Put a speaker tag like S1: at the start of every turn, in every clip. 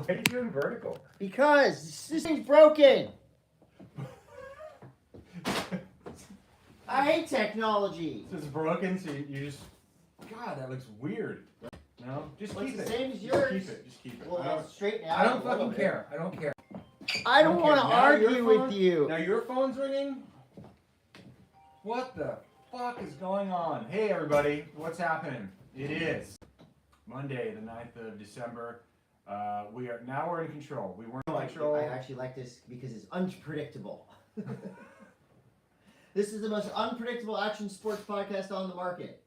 S1: Why are you doing vertical?
S2: Because this thing's broken. I hate technology.
S1: So it's broken, so you just... God, that looks weird. No? Just
S2: Well,
S1: keep
S2: it's
S1: it.
S2: the same as
S1: Just
S2: yours.
S1: keep it. Just keep it.
S2: Well, I'll straighten out.
S1: I don't fucking care. I don't care.
S2: I don't want to argue with you.
S1: Now your phone's ringing? What the fuck is going on? Hey everybody, what's happening? It is Monday, the 9th of December. We're in control. We weren't in control.
S2: I actually like this because it's unpredictable. This is the most unpredictable action sports podcast on the market.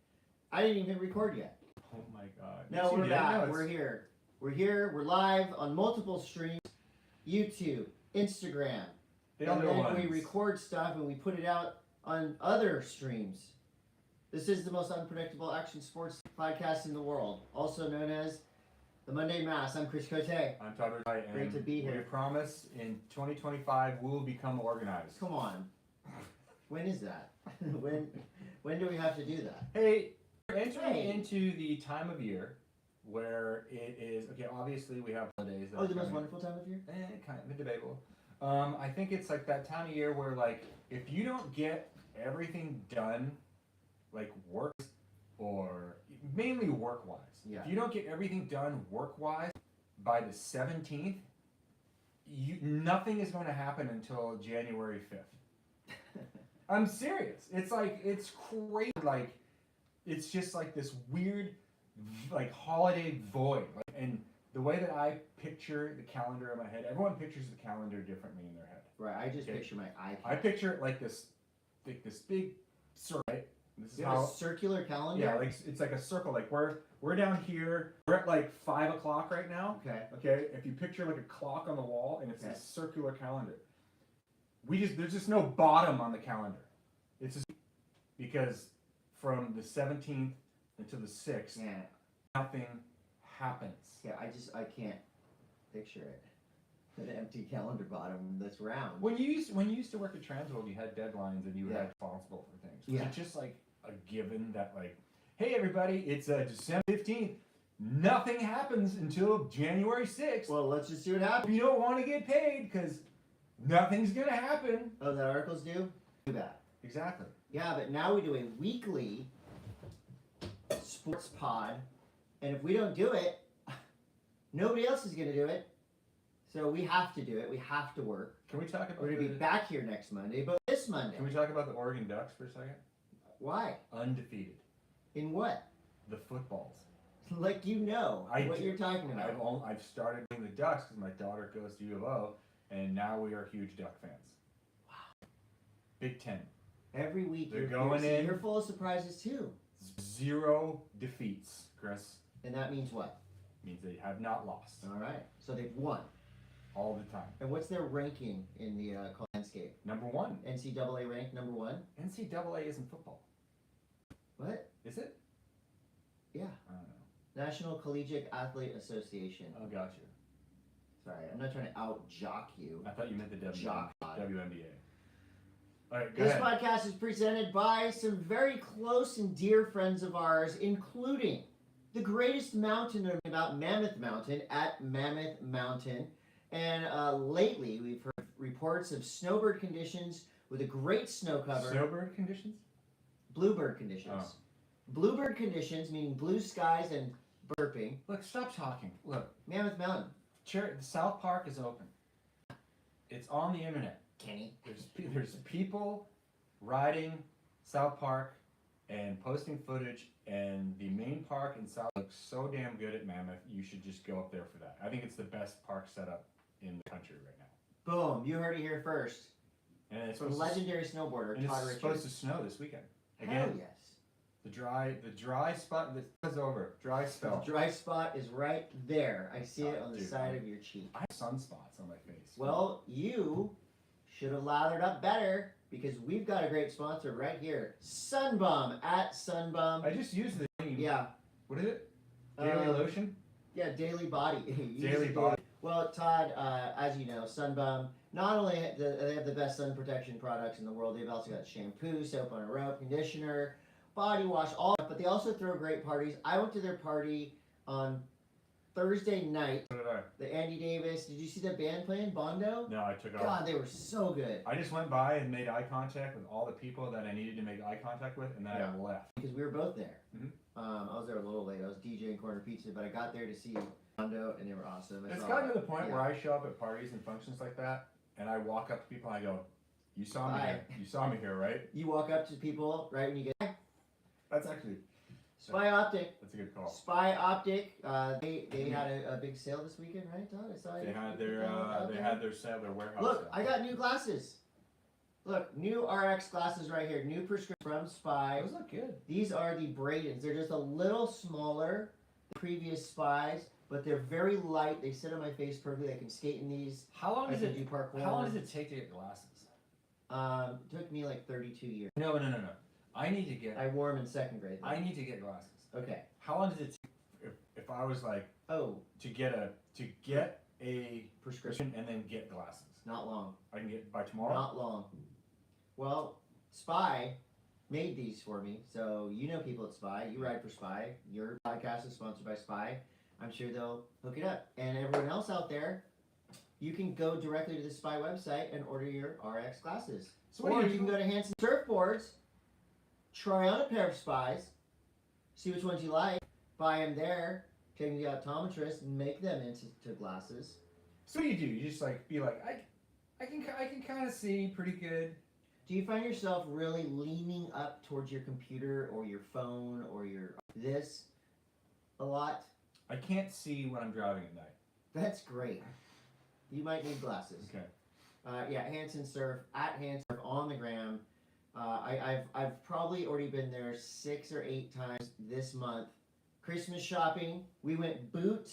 S2: I didn't even record yet.
S1: Oh my god.
S2: No, we're back. We're here. We're here. We're live on multiple streams. YouTube, Instagram. And then we record stuff and we put it out on other streams. This is the most unpredictable action sports podcast in the world, also known as the Monday M.A.S.S. I'm Chris Coté.
S1: I'm Todd.
S2: Great to be here.
S1: We promise in 2025 we'll become organized.
S2: Come on. When is that? when do we have to do that?
S1: Hey, we're entering into the time of year where it is, okay, obviously we have holidays.
S2: Oh, the most wonderful time of year?
S1: Kind of debatable. I think it's like that time of year where, like, if you don't get everything done, like work or mainly work-wise, if you don't get everything done work-wise by the 17th, nothing is going to happen until January 5th. I'm serious. It's like, it's crazy. Like, it's just like this weird, like, holiday void. Like, and the way that I picture the calendar in my head, everyone pictures the calendar differently in their head.
S2: Right, I just picture my iPad.
S1: I picture it like this big circle. Right? This is
S2: you have a circular calendar?
S1: Yeah, like it's like a circle. Like we're down here. We're at like 5 o'clock right now.
S2: Okay.
S1: Okay. If you picture like a clock on the wall and it's a circular calendar, there's just no bottom on the calendar. It's just because from the 17th until the 6th, nothing happens.
S2: Yeah, I can't picture it. An empty calendar bottom that's round.
S1: When you used to work at Transworld, you had deadlines and you were responsible for things. Was it just like a given that, like, hey everybody, it's December 15th, nothing happens until January 6th.
S2: Well, let's just see what happens.
S1: You don't want to get paid because nothing's gonna happen.
S2: Oh, that articles do that.
S1: Exactly.
S2: Yeah, but now we do a weekly sports pod, and if we don't do it, nobody else is gonna do it. So we have to do it. We have to work.
S1: Can we talk about?
S2: We're gonna be back here next Monday, but this Monday.
S1: Can we talk about the Oregon Ducks for a second?
S2: Why?
S1: Undefeated.
S2: In what?
S1: The footballs.
S2: Like what you're talking about.
S1: I've started doing the Ducks because my daughter goes to U of O, and now we are huge Duck fans.
S2: Wow.
S1: Big Ten.
S2: Every week
S1: they're going in.
S2: You're full of surprises too.
S1: 0 defeats, Chris.
S2: And that means what?
S1: Means they have not lost.
S2: All right. So they've won.
S1: All the time.
S2: And what's their ranking in the landscape?
S1: Number 1.
S2: NCAA ranked number 1?
S1: NCAA isn't football.
S2: What?
S1: Is it?
S2: Yeah.
S1: I don't know.
S2: National Collegiate Athlete Association.
S1: Oh, gotcha.
S2: Sorry, I'm not trying to out-jock you.
S1: I thought you meant the
S2: WNBA.
S1: All right, go
S2: ahead. This podcast is presented by some very close and dear friends of ours, including the greatest mountain about Mammoth Mountain at Mammoth Mountain. And lately, we've heard reports of snowbird conditions with a great snow cover.
S1: Snowbird conditions?
S2: Bluebird conditions. Oh. Bluebird conditions, meaning blue skies and burping.
S1: Look, stop talking. Look.
S2: Mammoth Mountain.
S1: The South Park is open. It's on the internet.
S2: Kenny.
S1: There's people riding South Park and posting footage, and the main park in South looks so damn good at Mammoth, you should just go up there for that. I think it's the best park setup in the country right now.
S2: Boom, you heard it here first.
S1: And it's
S2: legendary snowboarder, Todd.
S1: It's supposed to snow this weekend.
S2: Again. Hell yes.
S1: The dry spot is over. Dry spell.
S2: The dry spot is right there. I see it on the side of your cheek.
S1: I have sunspots on my face.
S2: Well, you should have lathered up better because we've got a great sponsor right here. Sunbum at Sunbum.
S1: I just used the name.
S2: Yeah.
S1: What is it? Daily lotion?
S2: Yeah, Daily Body.
S1: Daily Body.
S2: Well, Todd, as you know, Sunbum, not only they have the best sun protection products in the world, they've also got shampoo, soap on a rope, conditioner, body wash, all, but they also throw great parties. I went to their party on Thursday night.
S1: So did I.
S2: The Andy Davis. Did you see the band playing Bondo?
S1: No, I took off.
S2: God, they were so good.
S1: I just went by and made eye contact with all the people that I needed to make eye contact with, and then I left.
S2: Because we were both there.
S1: Mm-hmm.
S2: I was there a little late. I was DJing Corner Pizza, but I got there to see Bondo, and they were awesome.
S1: It's gotten to the point where I show up at parties and functions like that, and I walk up to people and I go, "You saw me here. You saw me here, right?"
S2: You walk up to people right when you get.
S1: That's actually.
S2: Spy Optic.
S1: That's a good call.
S2: Spy Optic. They had a big sale this weekend, right, Todd? I saw
S1: They had their sale, their warehouse.
S2: Look,
S1: sale.
S2: I got new glasses. Look, new RX glasses right here. New prescription from Spy.
S1: Those look good.
S2: These are the Bradens. They're just a little smaller than previous Spies, but they're very light. They sit on my face perfectly. I can skate in these.
S1: How long does it
S2: do parkour.
S1: How long does it take to get glasses?
S2: It took me like 32 years.
S1: No. I need to get.
S2: I wore them in second grade.
S1: I need to get glasses.
S2: Okay.
S1: How long does it take if I was like to get a prescription and then get glasses?
S2: Not long.
S1: I can get by tomorrow.
S2: Not long. Well, Spy made these for me, so you know people at Spy. You ride for Spy. Your podcast is sponsored by Spy. I'm sure they'll hook it up. And everyone else out there, you can go directly to the Spy website and order your RX glasses.
S1: So
S2: or you can go to Hansen Surfboards, try on a pair of Spies, see which ones you like, buy them there, take them to the optometrist, and make them into glasses.
S1: So what do? You just like be like, I can kind of see pretty good.
S2: Do you find yourself really leaning up towards your computer or your phone or your this a lot?
S1: I can't see when I'm driving at night.
S2: That's great. You might need glasses.
S1: Okay.
S2: Yeah, Hansen Surf at Hansen Surf on the gram. I've probably already been there 6 or 8 times this month. Christmas shopping. We went boot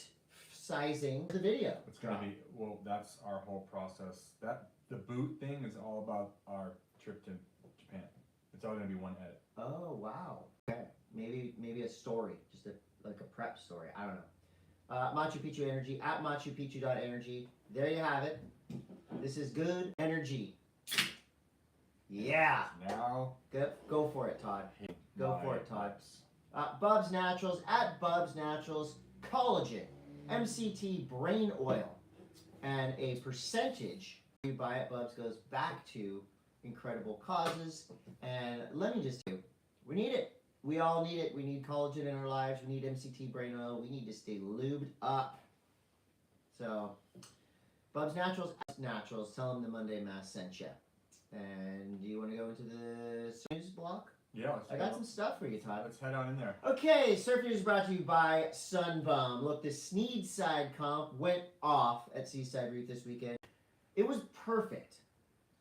S2: sizing the video.
S1: It's gonna be that's our whole process. The boot thing is all about our trip to Japan. It's all gonna be one edit.
S2: Oh wow. Okay. Maybe a story, just like a prep story. I don't know. MachuPicchu Energy at MachuPicchu.energy. There you have it. This is good energy. Yeah.
S1: Now
S2: Go for it, Todd. Go for it, Todd. Bubs Naturals at Bubs Naturals. Collagen, MCT brain oil, and a percentage you buy at Bubs goes back to incredible causes. And let me just do, we need it. We all need it. We need collagen in our lives. We need MCT brain oil. We need to stay lubed up. So, Bubs Naturals, tell them the Monday M.A.S.S sent you. And do you want to go into the news block?
S1: Yeah,
S2: I got some stuff for you, Todd.
S1: Let's head on in there.
S2: Okay, Surf News is brought to you by Sunbum. Look, the Sneedside comp went off at Seaside Reef this weekend. It was perfect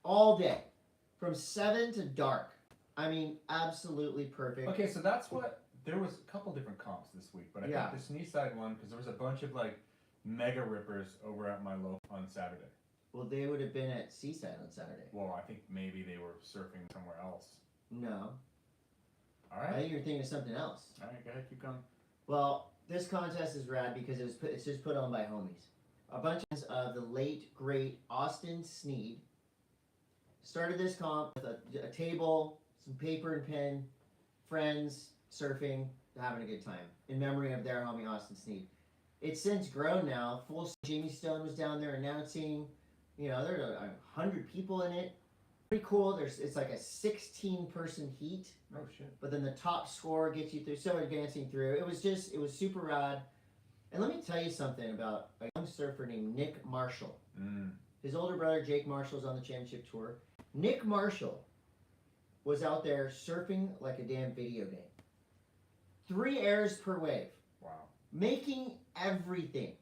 S2: all day, from 7 to dark. I mean, absolutely perfect.
S1: Okay, so there was a couple different comps this week, but I think the Sneedside one, because there was a bunch of like mega rippers over at my local on Saturday.
S2: Well, they would have been at Seaside on Saturday.
S1: Well, I think maybe they were surfing somewhere else.
S2: No.
S1: All right.
S2: I think you're thinking of something else.
S1: All right, go ahead, keep going.
S2: Well, this contest is rad because it's just put on by homies. A bunch of the late, great Austin Sneed started this comp with a table, some paper and pen, friends, surfing, having a good time, in memory of their homie Austin Sneed. It's since grown now. Jamie Stone was down there announcing. There are 100 people in it. Pretty cool. It's like a 16-person heat.
S1: Oh shit.
S2: But then the top score gets you through. So advancing through. It was super rad. And let me tell you something about a young surfer named Nick Marshall. His older brother Jake Marshall's on the championship tour. Nick Marshall was out there surfing like a damn video game. 3 airs per wave.
S1: Wow.
S2: Making everything.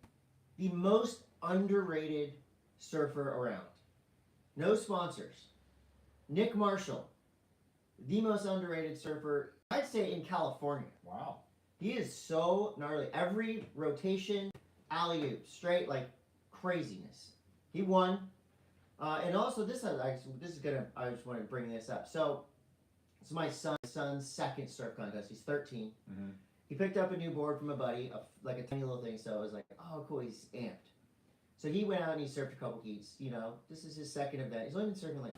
S2: The most underrated surfer around. No sponsors. Nick Marshall, the most underrated surfer, I'd say, in California.
S1: Wow.
S2: He is so gnarly. Every rotation, alley-oop, straight, like craziness. He won. And also, I just want to bring this up. So, it's my son's second surf contest. He's 13.
S1: Mm-hmm.
S2: He picked up a new board from a buddy, like a tiny little thing. So I was like, oh, cool. He's amped. So he went out and he surfed a couple heats. This is his second event. He's only been surfing like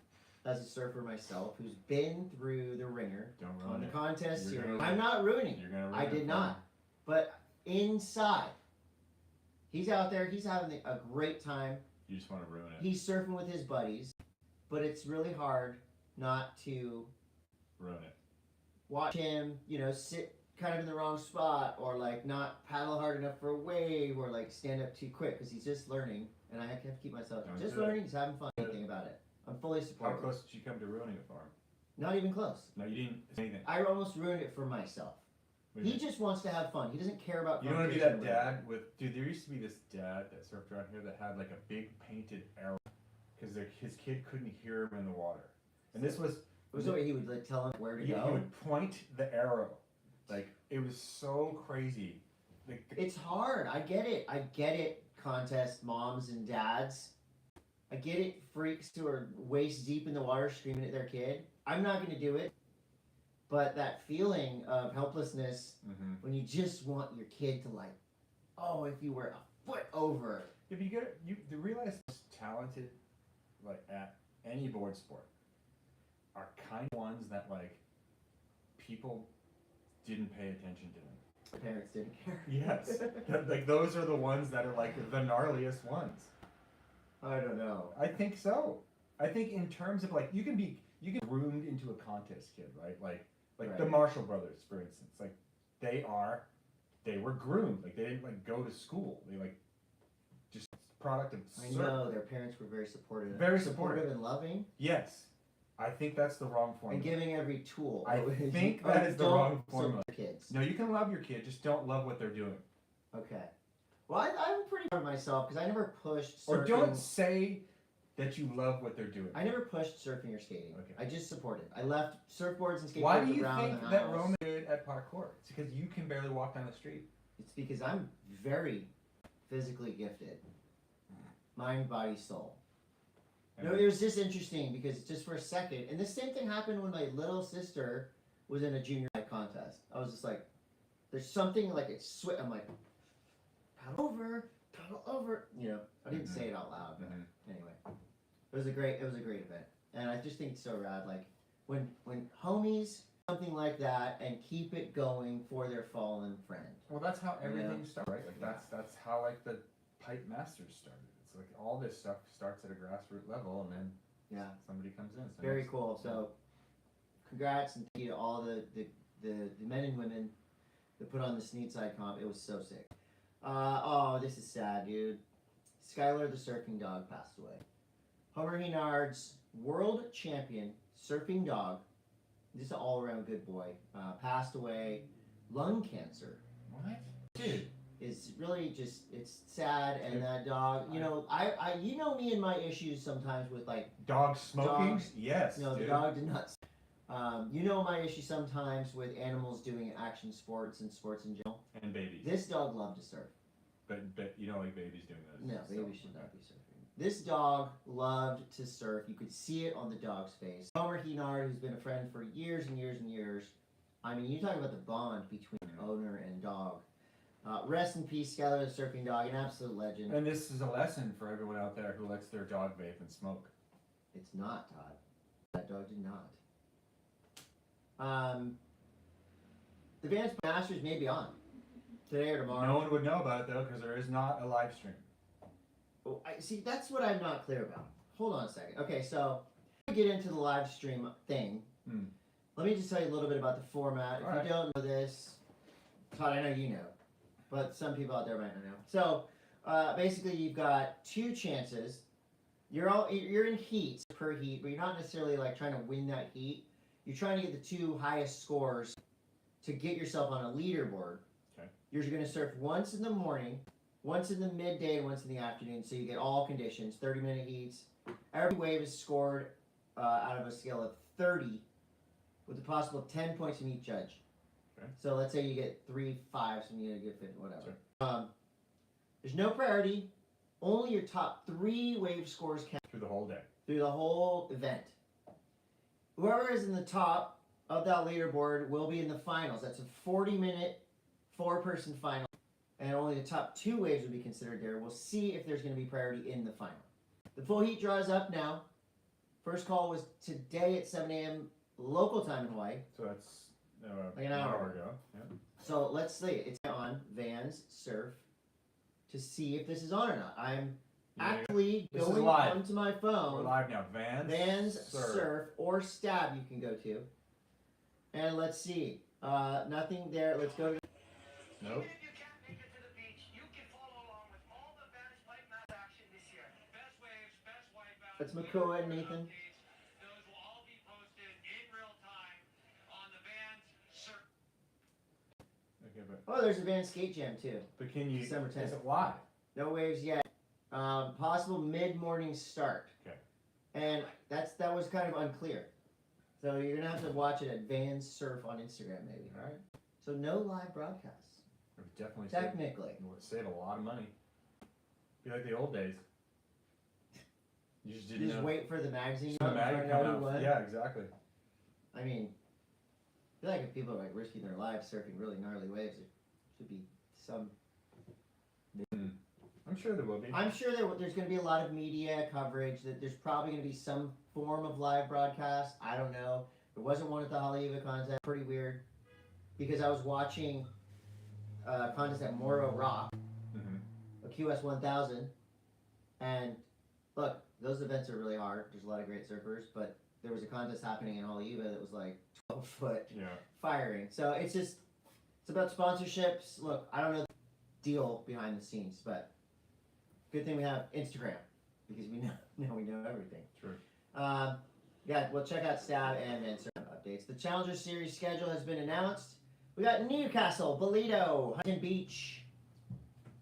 S2: as a surfer myself, who's been through the ringer on the contest series. I'm not ruining.
S1: You're gonna ruin
S2: I did not. But inside, He's out there. He's having a great time.
S1: You just want to ruin it.
S2: He's surfing with his buddies, but it's really hard not to
S1: ruin it.
S2: Watch him, sit kind of in the wrong spot, or like not paddle hard enough for a wave, or like stand up too quick because he's just learning, and I have to keep myself just learning. He's having fun. Anything about it. I'm fully supportive.
S1: How close did you come to ruining it for him?
S2: Not even close.
S1: No, you didn't say anything.
S2: I almost ruined it for myself. He just wants to have fun. He doesn't care about.
S1: You don't want to be that dad with, dude. There used to be this dad that surfed around here that had like a big painted arrow because his kid couldn't hear him in the water, and this was.
S2: So he would like tell him where to go.
S1: He would point the arrow, like it was so crazy.
S2: It's hard. I get it. Contest moms and dads. I get it. Freaks who are waist deep in the water screaming at their kid. I'm not going to do it. But that feeling of helplessness when you just want your kid to like, oh, if you were a foot over.
S1: If you realize most talented, like at any board sport, are kind of ones that like people didn't pay attention to them.
S2: The parents didn't care.
S1: Yes, like those are the ones that are like the gnarliest ones.
S2: I don't know.
S1: I think so. I think in terms of like you can groomed into a contest kid, right? Like the Marshall brothers, for instance. Like they were groomed. Like they didn't like go to school. They like just product of.
S2: I know their parents were very supportive.
S1: Very supportive
S2: and loving.
S1: Yes, I think that's the wrong formula.
S2: And giving every tool.
S1: I think that is the wrong formula.
S2: Kids.
S1: No, you can love your kid, just don't love what they're doing.
S2: Okay. Well, I'm pretty proud of myself because I never pushed.
S1: Or don't say that you love what they're doing.
S2: I never pushed surfing or skating.
S1: Okay.
S2: I just supported. I left surfboards and skateboards around the house.
S1: Why do you think that Roman is good at parkour? It's because you can barely walk down the street.
S2: It's because I'm very physically gifted. Mind, body, soul. No, it was just interesting because just for a second, and the same thing happened when my little sister was in a junior high contest. I was just like, there's something like it's I'm like, paddle over. I didn't say it out loud, but anyway, it was a great event, and I just think it's so rad. Like when homies something like that and keep it going for their fallen friend.
S1: Well, that's how everything started, right? Like that's how like the Pipe Masters started. It's like all this stuff starts at a grassroots level, and then somebody comes in. So
S2: very cool. So congrats and thank you to all the men and women that put on the Sneedside comp. It was so sick. This is sad, dude. Skyler the Surfing Dog passed away. Homer Hinard's world champion surfing dog, just an all-around good boy, passed away, lung cancer.
S1: What? Dude.
S2: It's really just, it's sad, and that dog, I me and my issues sometimes with like
S1: dogs smoking.
S2: Dogs.
S1: Yes.
S2: No,
S1: dude.
S2: the dog did not. My issue sometimes with animals doing action sports and sports in general.
S1: And babies.
S2: This dog loved to surf.
S1: But you don't like babies doing this.
S2: No, babies should not be surfing. This dog loved to surf. You could see it on the dog's face. Homer Hinard, who's been a friend for years and years and years. I mean, you talk about the bond between owner and dog. Rest in peace, Skyler the Surfing Dog, an absolute legend.
S1: And this is a lesson for everyone out there who lets their dog vape and smoke.
S2: It's not, Todd. That dog did not. The M.A.S.S may be on today or tomorrow.
S1: No one would know about it though, because there is not a live stream.
S2: Oh, see, that's what I'm not clear about. Hold on a second. Okay, so to get into the live stream thing, let me just tell you a little bit about the format. If you don't know this, Todd, I know you know, but some people out there might not know. So basically, you've got two chances. You're in heats per heat, but you're not necessarily like trying to win that heat. You're trying to get the two highest scores to get yourself on a leaderboard.
S1: Okay.
S2: You're going to surf once in the morning, once in the midday, and once in the afternoon, so you get all conditions, 30-minute heats. Every wave is scored out of a scale of 30 with a possible 10 points from each judge.
S1: Okay.
S2: So let's say you get 3 5s and you get a good fit, whatever.
S1: Sure.
S2: There's no priority. Only your top 3 wave scores count.
S1: Through the whole day.
S2: Through the whole event. Whoever is in the top of that leaderboard will be in the finals. That's a 40-minute, 4-person final. And only the top 2 waves will be considered there. We'll see if there's going to be priority in the final. The full heat draw is up now. First call was today at 7 a.m. local time in Hawaii.
S1: So that's
S2: like an hour
S1: ago. Yeah.
S2: So let's see. It's on Vans, Surf, to see if this is on or not. I'm actually
S1: this
S2: going onto my phone.
S1: We're live now.
S2: Vans Surf or Stab you can go to. And let's see. Nothing there. Let's go to...
S1: Nope.
S2: That's Makoa and Nathan.
S3: Those will all be posted in real time on the Vans Surf.
S1: Okay, but
S2: Oh, there's a Vans Skate Jam too.
S1: but can you?
S2: December 10th.
S1: Is it live?
S2: No waves yet. Possible mid-morning start.
S1: Okay.
S2: And that was kind of unclear. So you're gonna have to watch it at Vans Surf on Instagram, maybe.
S1: All right.
S2: So no live broadcasts.
S1: It would definitely
S2: Technically.
S1: save a lot of money. Be like the old days. You just didn't
S2: You just
S1: know.
S2: wait for the magazine
S1: The
S2: to
S1: mag
S2: find
S1: come
S2: out who
S1: out.
S2: won.
S1: Yeah, exactly.
S2: I mean, I feel like if people are like risking their lives surfing really gnarly waves, there should be some.
S1: I'm sure there will be.
S2: I'm sure there's going to be a lot of media coverage. That there's probably going to be some form of live broadcast. I don't know. There wasn't one at the Haleiwa contest. Pretty weird, because I was watching a contest at Morro Rock, a QS 1000, and look, those events are really hard. There's a lot of great surfers, but there was a contest happening in Haleiwa that was like 12 foot firing. So it's about sponsorships. Look, I don't know the deal behind the scenes, but good thing we have Instagram because we know everything.
S1: True.
S2: Yeah, well, check out Stab and Surf updates. The Challengers Series schedule has been announced. We got Newcastle, Bolito, Huntington Beach,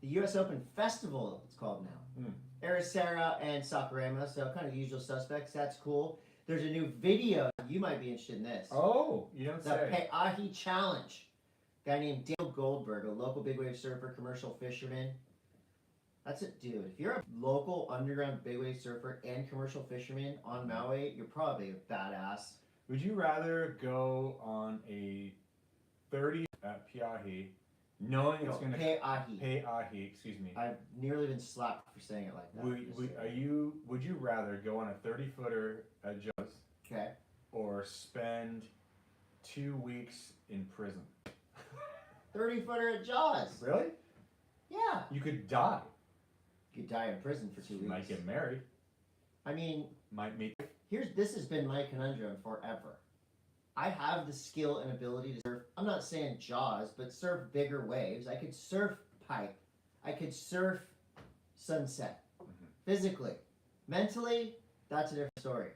S2: the U.S. Open Festival, it's called now. Ericeira and Sakurama, so kind of the usual suspects. That's cool. There's a new video. You might be interested in this.
S1: Oh, you don't say.
S2: The Pe'ahi Challenge. Guy named Dale Goldberg, a local big wave surfer, commercial fisherman. That's it, dude. If you're a local underground big wave surfer and commercial fisherman on Maui, you're probably a badass.
S1: Would you rather go on a 30 at Pe'ahi, knowing it's going to Pe'ahi, excuse me.
S2: I've nearly been slapped for saying it like that.
S1: Would you rather go on a 30-footer at Jaws?
S2: Okay.
S1: Or spend 2 weeks in prison?
S2: 30-footer at Jaws.
S1: Really?
S2: Yeah.
S1: You could die.
S2: You could die in prison for 2 weeks.
S1: You might get married.
S2: I mean,
S1: might meet.
S2: This has been my conundrum forever. I have the skill and ability to surf. I'm not saying Jaws, but surf bigger waves. I could surf pipe. I could surf sunset. Physically. Mentally, that's a different story.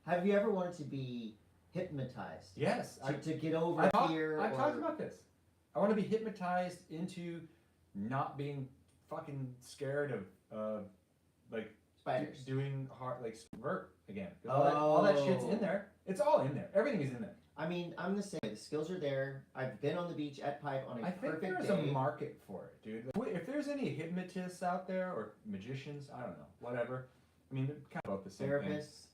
S2: Have you ever wanted to be hypnotized?
S1: Yes.
S2: To get over fear?
S1: I've talked about this. I want to be hypnotized into not being fucking scared of like
S2: spiders.
S1: Doing hard, like vert again. All that shit's in there. It's all in there. Everything is in there.
S2: I mean, I'm the same. The skills are there. I've been on the beach at Pipe on a perfect day. I think
S1: there's a market for it, dude. Like, if there's any hypnotists out there or magicians, I don't know, whatever. I mean, they're kind of both the same
S2: therapists.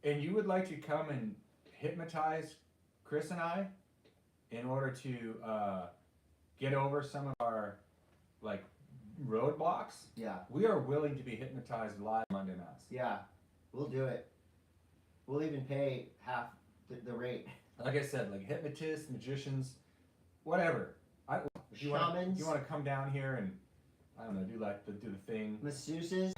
S1: And you would like to come and hypnotize Chris and I in order to get over some of our like roadblocks.
S2: Yeah.
S1: We are willing to be hypnotized live on M.A.S.S.
S2: Yeah, we'll do it. We'll even pay half the rate.
S1: Like I said, like hypnotists, magicians, whatever. If you
S2: Shamans.
S1: want to come down here and I don't know, do the thing.
S2: Masseuses.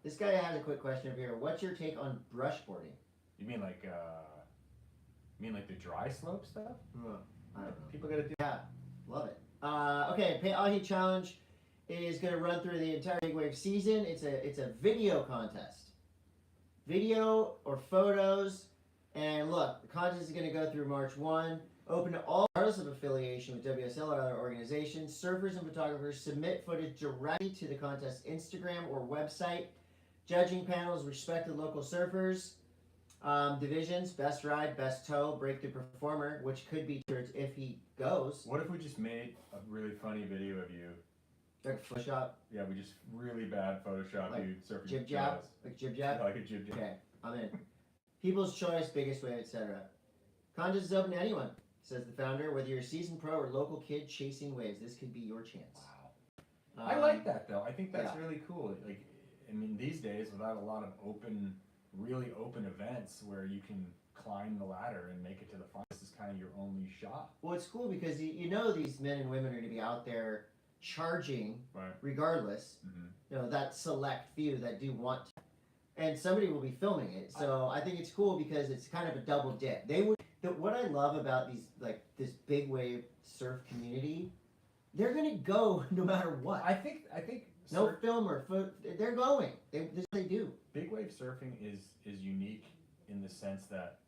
S2: This guy has a quick question over here. What's your take on brushboarding?
S1: You mean like the dry slope stuff?
S2: I don't know.
S1: People gotta do.
S2: Yeah, love it. Okay, Pe'ahi Challenge is going to run through the entire big wave season. It's a video contest. Video or photos. And look, the contest is going to go through March 1. Open to all, regardless of affiliation with WSL or other organizations. Surfers and photographers submit footage directly to the contest Instagram or website. Judging panels respect the local surfers. Divisions, best ride, best tow, breakthrough performer, which could be if he goes.
S1: What if we just made a really funny video of you?
S2: Like Photoshop?
S1: Yeah, we just really bad Photoshop
S2: like
S1: you surfing.
S2: Jib jab? Like jib jab?
S1: Yeah, like a jib jab.
S2: Okay, I'm in. People's choice, biggest wave, etc. Contest is open to anyone, says the founder. Whether you're a seasoned pro or local kid chasing waves, this could be your chance.
S1: Wow. I like that though. I think that's really cool. Like, I mean, these days without a lot of really open events where you can climb the ladder and make it to the final, this is kind of your only shot.
S2: Well, it's cool because you know these men and women are going to be out there charging
S1: Right.
S2: regardless.
S1: Mm-hmm.
S2: You know, that select few that do want to. And somebody will be filming it. So I think it's cool because it's kind of a double dip. What I love about these, like, this big wave surf community, they're gonna go no matter what.
S1: I think
S2: no film or foot. They're going. They do.
S1: Big wave surfing is unique in the sense that,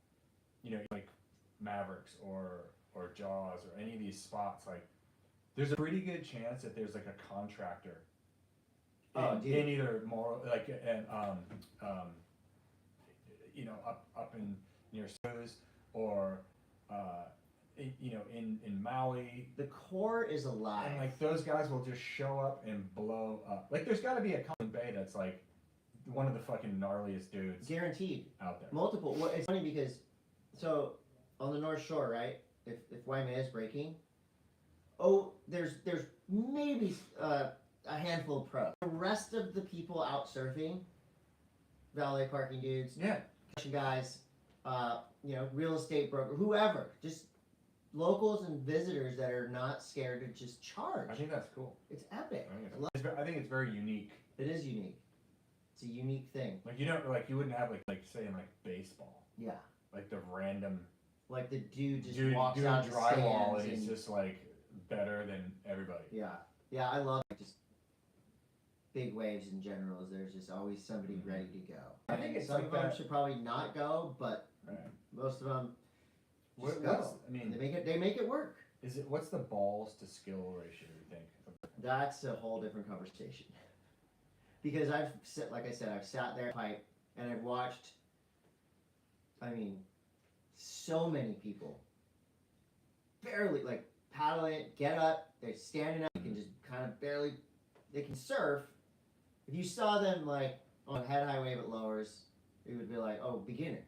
S1: you know, like Mavericks or Jaws or any of these spots, like there's a pretty good chance that there's like a contractor in either more like you know, up in near Suez or you know, in Maui.
S2: The core is alive.
S1: And like those guys will just show up and blow up. Like there's got to be a Common Bay that's like one of the fucking gnarliest dudes
S2: guaranteed
S1: out there.
S2: Multiple. Well, it's funny because so on the North Shore, right? If M.A.S. is breaking, there's maybe a handful of pros. The rest of the people out surfing, valet parking dudes,
S1: Yeah,
S2: guys, you know, real estate broker, whoever, just locals and visitors that are not scared to just charge.
S1: I think that's cool.
S2: It's epic.
S1: I think it's very unique.
S2: It is unique. It's a unique thing.
S1: Like you don't like you wouldn't have like say in like baseball.
S2: Yeah.
S1: Like the random
S2: Like the dude just
S1: dude
S2: walks
S1: doing
S2: out
S1: drywall
S2: and
S1: is just like better than everybody.
S2: Yeah. Yeah, I love just big waves in general. There's just always somebody ready to go.
S1: I think it's
S2: some
S1: like
S2: of them
S1: that.
S2: should probably not go, but
S1: Right.
S2: most of them just
S1: What's,
S2: go.
S1: I mean,
S2: They make it work.
S1: what's the balls to skill ratio? You think?
S2: That's a whole different conversation. Because like I said, I've sat there pipe and I've watched. I mean, so many people barely like paddle it, get up, they're standing up, you can just kind of barely. They can surf. If you saw them like on a head high wave at lowers, it would be like, oh, beginner.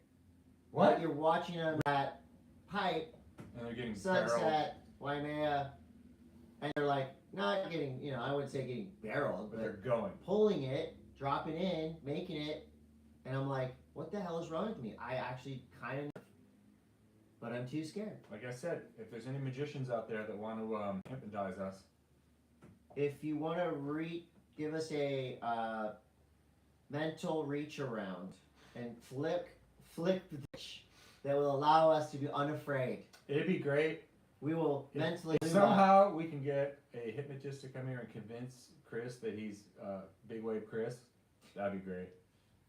S1: What?
S2: You're watching them at pipe,
S1: And they're getting
S2: sunset,
S1: barreled,
S2: Waimea, and they're like not getting, you know, I wouldn't say getting barreled,
S1: but
S2: but
S1: they're going.
S2: pulling it, dropping in, making it, and I'm like, what the hell is wrong with me? I actually kind of, but I'm too scared.
S1: Like I said, if there's any magicians out there that want to hypnotize us,
S2: If you want to give us a mental reach around and flick the pitch that will allow us to be unafraid,
S1: it'd be great.
S2: we will mentally
S1: If
S2: do that.
S1: somehow we can get a hypnotist to come here and convince Chris that he's Big Wave Chris, that'd be great.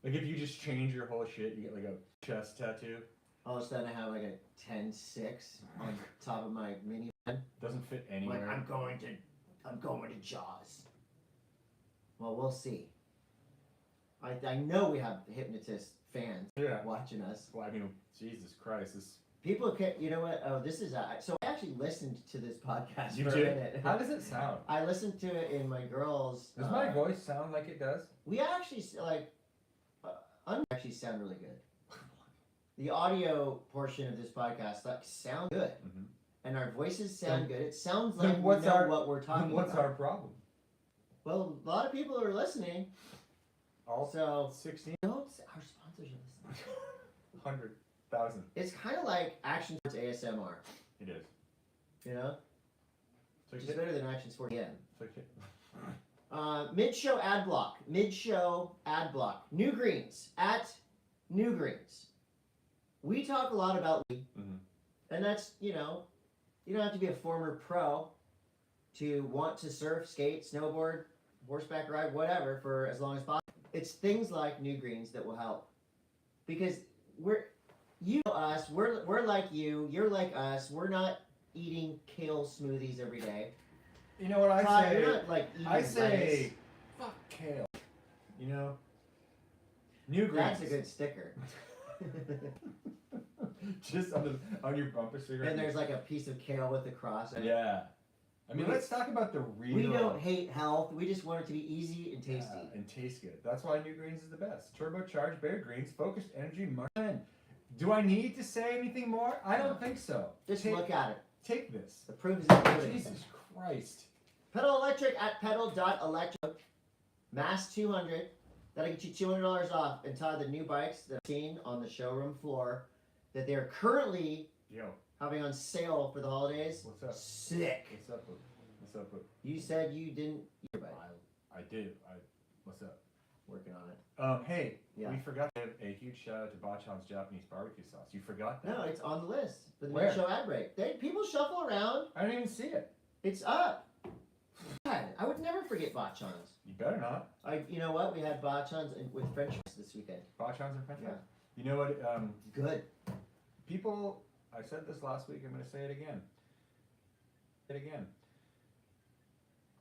S1: Like if you just change your whole shit, you get like a chest tattoo.
S2: All of a sudden, I have like a 10-6 on top of my minivan.
S1: Doesn't fit anywhere.
S2: Like I'm going to Jaws. Well, we'll see. I know we have hypnotist fans
S1: Yeah.
S2: watching us.
S1: Well, I mean, Jesus Christ, this.
S2: People can, you know what? Oh, this is so I actually listened to this podcast
S1: You
S2: for a
S1: did?
S2: minute.
S1: How does it sound?
S2: I listened to it in my girls.
S1: Does my voice sound like it does?
S2: We actually actually sound really good. The audio portion of this podcast sounds good,
S1: Mm-hmm.
S2: and our voices sound good. It sounds
S1: then
S2: like we
S1: what's
S2: know
S1: our-
S2: what we're talking
S1: What's
S2: about.
S1: our problem?
S2: Well, a lot of people are listening,
S1: All
S2: so
S1: 16,
S2: our sponsors are listening.
S1: 100,000.
S2: It's kind of like Action Sports ASMR,
S1: It is.
S2: you know,
S1: So
S2: which is better than Action Sports AM.
S1: so
S2: Mid-show ad block. Mid-show ad block. New Greens at New Greens. We talk a lot about league, and that's, you know, you don't have to be a former pro to want to surf, skate, snowboard, horseback ride, whatever, for as long as possible. It's things like New Greens that will help, because you know us, we're like you, you're like us. We're not eating kale smoothies every day.
S1: You know what I
S2: Todd,
S1: say?
S2: you're not like eating
S1: I say,
S2: lettuce.
S1: fuck kale. You know? New Greens.
S2: That's a good sticker.
S1: Just on your bumper cigarette.
S2: And there's like a piece of kale with a cross. in it.
S1: Yeah. I mean, let's talk about the real.
S2: We don't hate health. We just want it to be easy and tasty.
S1: Yeah, and taste good. That's why New Greens is the best. Turbocharged Bear Greens, focused energy, mushroom. Do I need to say anything more? I don't think so.
S2: Just
S1: take,
S2: look at it.
S1: Take this.
S2: The proof is in the pudding.
S1: Jesus Christ.
S2: Pedal Electric at pedal.electric. M.A.S.S 200. That'll get you $200 off. And Todd, the new bikes that I've seen on the showroom floor that they're currently
S1: Yo,
S2: having on sale for the holidays.
S1: what's up?
S2: Sick.
S1: What's up? What's up with?
S2: You said you didn't.
S1: I did. What's up?
S2: Working on it.
S1: Hey,
S2: Yeah.
S1: we forgot to give a huge shout out to Bachan's Japanese barbecue sauce. You forgot that?
S2: No, it's on the list for the
S1: Where?
S2: mid-show ad break. People shuffle around.
S1: I didn't even see it.
S2: It's up. God, I would never forget Bachans.
S1: You better not.
S2: You know what? We had Bachans with French fries this weekend.
S1: Bachan's and French fries?
S2: Yeah.
S1: You know what?
S2: Good.
S1: People, I said this last week, I'm going to say it again.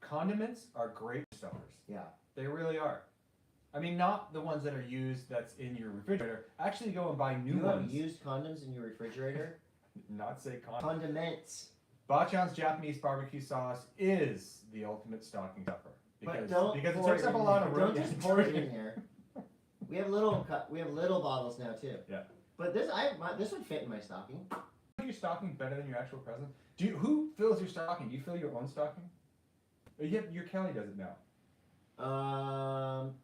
S1: Condiments are great stuffers.
S2: Yeah.
S1: They really are. I mean, not the ones that are used that's in your refrigerator. Actually go and buy new ones.
S2: You have used condoms in your refrigerator?
S1: Not say
S2: Condiments.
S1: Bachan's Japanese barbecue sauce is the ultimate stocking stuffer. Because it
S2: pour
S1: takes up a lot of room.
S2: Don't just pour it in there. We have little bottles now too.
S1: Yeah.
S2: But this would fit in my stocking.
S1: Your stocking better than your actual present? Who fills your stocking? Do you fill your own stocking? Your Kelly does it now.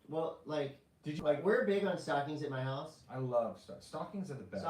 S2: Well, like,
S1: Did you
S2: we're big on stockings at my house.
S1: I love stockings are the best.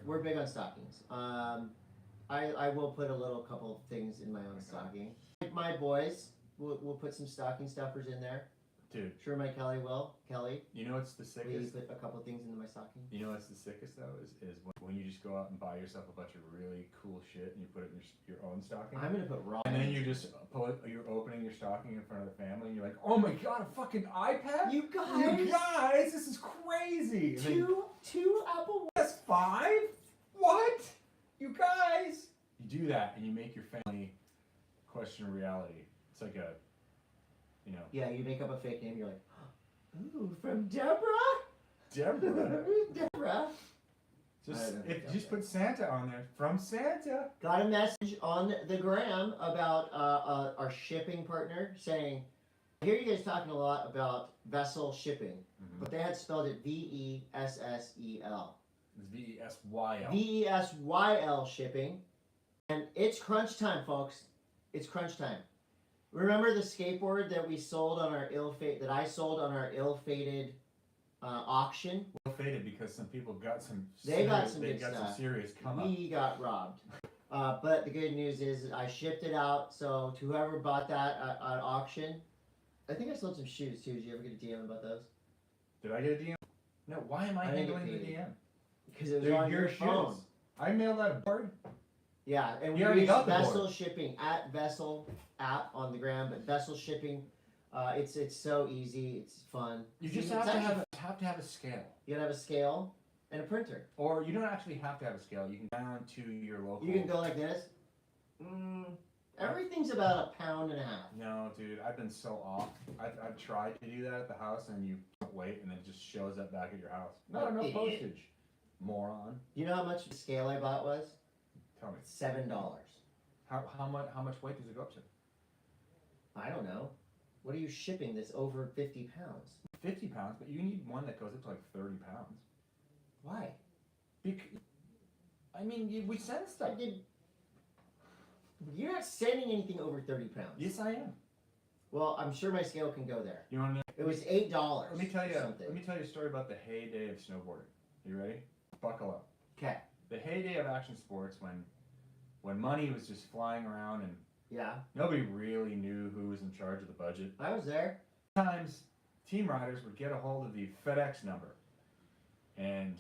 S2: We're big on stockings. I will put a couple things in my own stocking. My boys will put some stocking stuffers in there.
S1: Dude.
S2: Sure, my Kelly will. Kelly.
S1: You know what's the
S2: Will you
S1: sickest?
S2: put a couple things into my stocking?
S1: You know what's the sickest though is when you just go out and buy yourself a bunch of really cool shit and you put it in your own stocking.
S2: I'm gonna put raw.
S1: And then you're opening your stocking in front of the family and you're like, oh my god, a fucking iPad?
S2: You
S1: guys, this is crazy.
S2: Two Apple.
S1: PS5? What? You guys? You do that and you make your family question reality. It's like
S2: Yeah, you make up a fake name. You're like, ooh, from Deborah. Deborah.
S1: Just put Santa on there. From Santa.
S2: Got a message on the gram about our shipping partner saying, I hear you guys talking a lot about Vesyl Shipping, but they had spelled it Vessel.
S1: It's Vesyl.
S2: Vesyl Shipping. And it's crunch time, folks. It's crunch time. Remember the skateboard that we sold on our that I sold on our ill-fated auction?
S1: Faded because some people got some.
S2: They got some
S1: serious come up.
S2: We got robbed. But the good news is I shipped it out. So to whoever bought that at auction, I think I sold some shoes too. Did you ever get a DM about those?
S1: Did I get a DM? No. Why am I handling the DM?
S2: Because it was on your phone.
S1: I mailed out a board.
S2: Yeah, and we used Vesyl Shipping at Vesyl app on the gram, but Vesyl Shipping, it's so easy, it's fun.
S1: You just have to have a scale.
S2: You gotta have a scale and a printer.
S1: Or you don't actually have to have a scale. You can go down to your local.
S2: You can go like this. Everything's about 1.5 pounds.
S1: No, dude, I've been so off. I've tried to do that at the house, and you wait, and it just shows up back at your house. No postage. Moron.
S2: You know how much the scale I bought was?
S1: Tell me.
S2: $7.
S1: How much weight does it go up to?
S2: I don't know. What are you shipping that's over 50 pounds?
S1: 50 pounds, but you need one that goes up to like 30 pounds.
S2: Why?
S1: We send stuff.
S2: You're not sending anything over 30 pounds.
S1: Yes, I am.
S2: Well, I'm sure my scale can go there.
S1: You want to know?
S2: It was $8.
S1: Let me tell you a story about the heyday of snowboarding. You ready? Buckle up.
S2: Okay.
S1: The heyday of action sports when money was just flying around and nobody really knew who was in charge of the budget.
S2: I was there.
S1: Sometimes team riders would get a hold of the FedEx number. And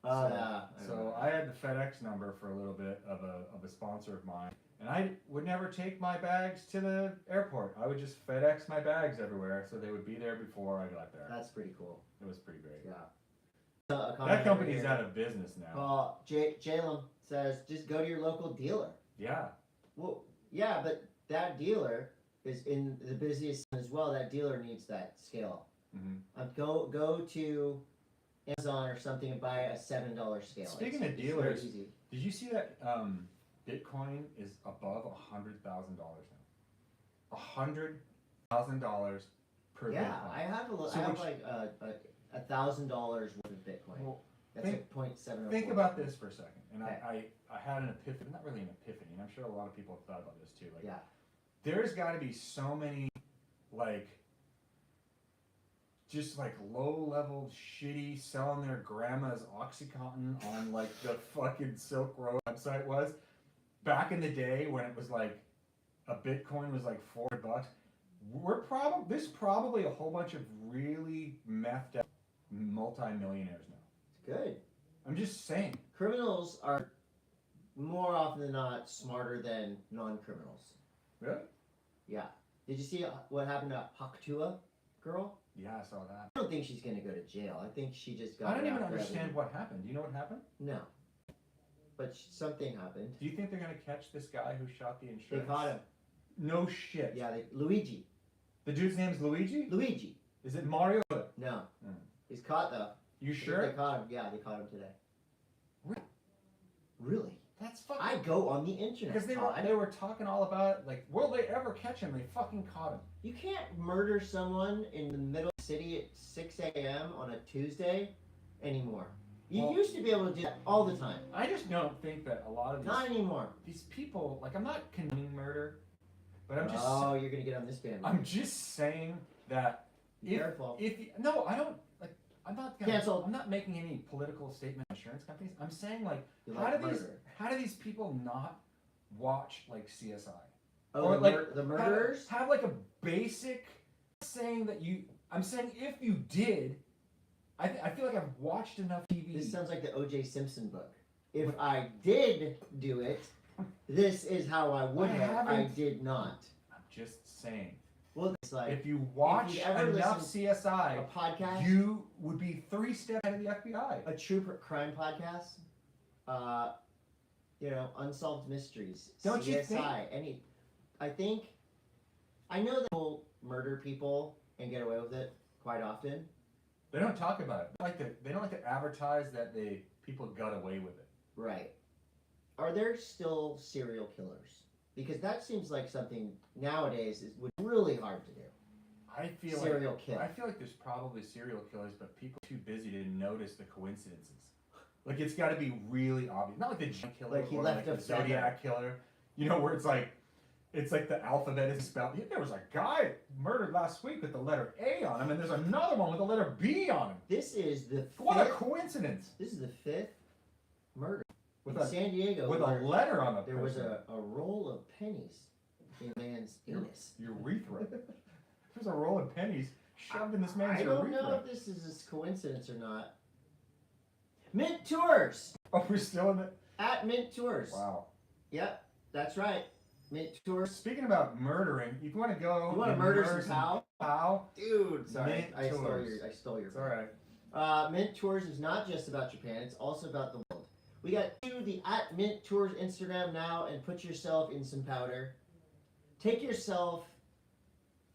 S1: so I had the FedEx number for a little bit of a sponsor of mine. And I would never take my bags to the airport. I would just FedEx my bags everywhere so they would be there before I got there.
S2: That's pretty cool.
S1: It was pretty great.
S2: Yeah.
S1: That company's out of business now.
S2: Jalen says, just go to your local dealer.
S1: Yeah.
S2: Well, yeah, but that dealer is in the busiest as well. That dealer needs that scale. Go to Amazon or something and buy a $7 scale.
S1: Speaking of dealers, did you see that Bitcoin is above $100,000 now? $100,000 per Bitcoin.
S2: Yeah, I have like $1,000 worth of Bitcoin.
S1: Well,
S2: that's like 0.7.
S1: Think about this for a second. And I had an epiphany, not really an epiphany, and I'm sure a lot of people have thought about this too. There's got to be so many, just low-level shitty selling their grandma's Oxycontin on the fucking Silk Road website was back in the day when it was a Bitcoin was like $4. There's probably a whole bunch of really methed up multi-millionaires now.
S2: It's good.
S1: I'm just saying.
S2: Criminals are more often than not smarter than non-criminals.
S1: Really?
S2: Yeah. Did you see what happened to Haktua girl?
S1: Yeah, I saw that.
S2: I don't think she's going to go to jail. I think she just got
S1: I don't even
S2: wrapped up
S1: understand
S2: in-
S1: what happened. Do you know what happened?
S2: No. But something happened.
S1: Do you think they're gonna catch this guy who shot the
S2: They
S1: insurance?
S2: caught him.
S1: No shit.
S2: Yeah, Luigi.
S1: The dude's name's Luigi?
S2: Luigi.
S1: Is it Mario?
S2: No.
S1: Hmm.
S2: He's caught though.
S1: You
S2: I think
S1: sure?
S2: They caught him. Yeah, they caught him today.
S1: Really?
S2: Really?
S1: That's fucking.
S2: I go on the internet.
S1: Because they were talking all about it, like, will they ever catch him? They fucking caught him.
S2: You can't murder someone in the middle of the city at 6 a.m. on a Tuesday anymore. You used to be able to do that all the time.
S1: I just don't think that a lot of
S2: Not anymore.
S1: these people, like, I'm not condoning murder, but I'm just.
S2: Oh, you're gonna get on this bandwagon.
S1: I'm just saying that.
S2: Careful.
S1: No, I don't. Like, I'm not.
S2: Canceled.
S1: I'm not making any political statement on insurance companies. I'm saying, like,
S2: You
S1: how
S2: like
S1: do
S2: murder.
S1: these people not watch like CSI?
S2: Oh,
S1: Or,
S2: the,
S1: like,
S2: the murderers?
S1: Have like a basic saying that you. I'm saying if you did, I feel like I've watched enough TV.
S2: This sounds like the O.J. Simpson book. If I did do it, this is how I would have. I did not.
S1: I'm just saying.
S2: Well, it's like
S1: If you watch
S2: ever
S1: enough
S2: listen
S1: CSI,
S2: a podcast,
S1: you would be 3 steps ahead of the FBI.
S2: a true crime podcast, unsolved mysteries,
S1: Don't
S2: CSI,
S1: you think?
S2: I know that people murder people and get away with it quite often.
S1: They don't talk about it. They don't like to advertise that people got away with it.
S2: Right. Are there still serial killers? Because that seems like something nowadays would be really hard to do.
S1: I feel like there's probably serial killers, but people are too busy to notice the coincidences. Like, it's got to be really obvious. Not like the G killer
S2: Like he
S1: or
S2: left
S1: like the
S2: a feather.
S1: Zodiac killer. You know, where it's like the alphabet is spelled. Yeah, there was a guy murdered last week with the letter A on him, and there's another one with the letter B on him.
S2: This is the
S1: What a
S2: fifth,
S1: coincidence!
S2: this is the 5th murder
S1: With
S2: in San Diego.
S1: with
S2: where
S1: a letter on the
S2: there was
S1: person.
S2: a roll of pennies in a man's anus.
S1: Urethra. There's a roll of pennies shoved in this man's
S2: I don't
S1: urethra.
S2: know if this is a coincidence or not. Mint Tours
S1: Oh, we're still in it?
S2: at Mint Tours.
S1: Wow.
S2: Yep, that's right. Mint Tours.
S1: Speaking about murdering, if you want to go...
S2: You want to
S1: and
S2: murder some cow?
S1: Cow?
S2: Dude, sorry,
S1: Mint
S2: I stole
S1: Tours.
S2: your.
S1: It's alright.
S2: Mint Tours is not just about Japan; it's also about the world. We got the at Mint Tours Instagram now, and put yourself in some powder. Take yourself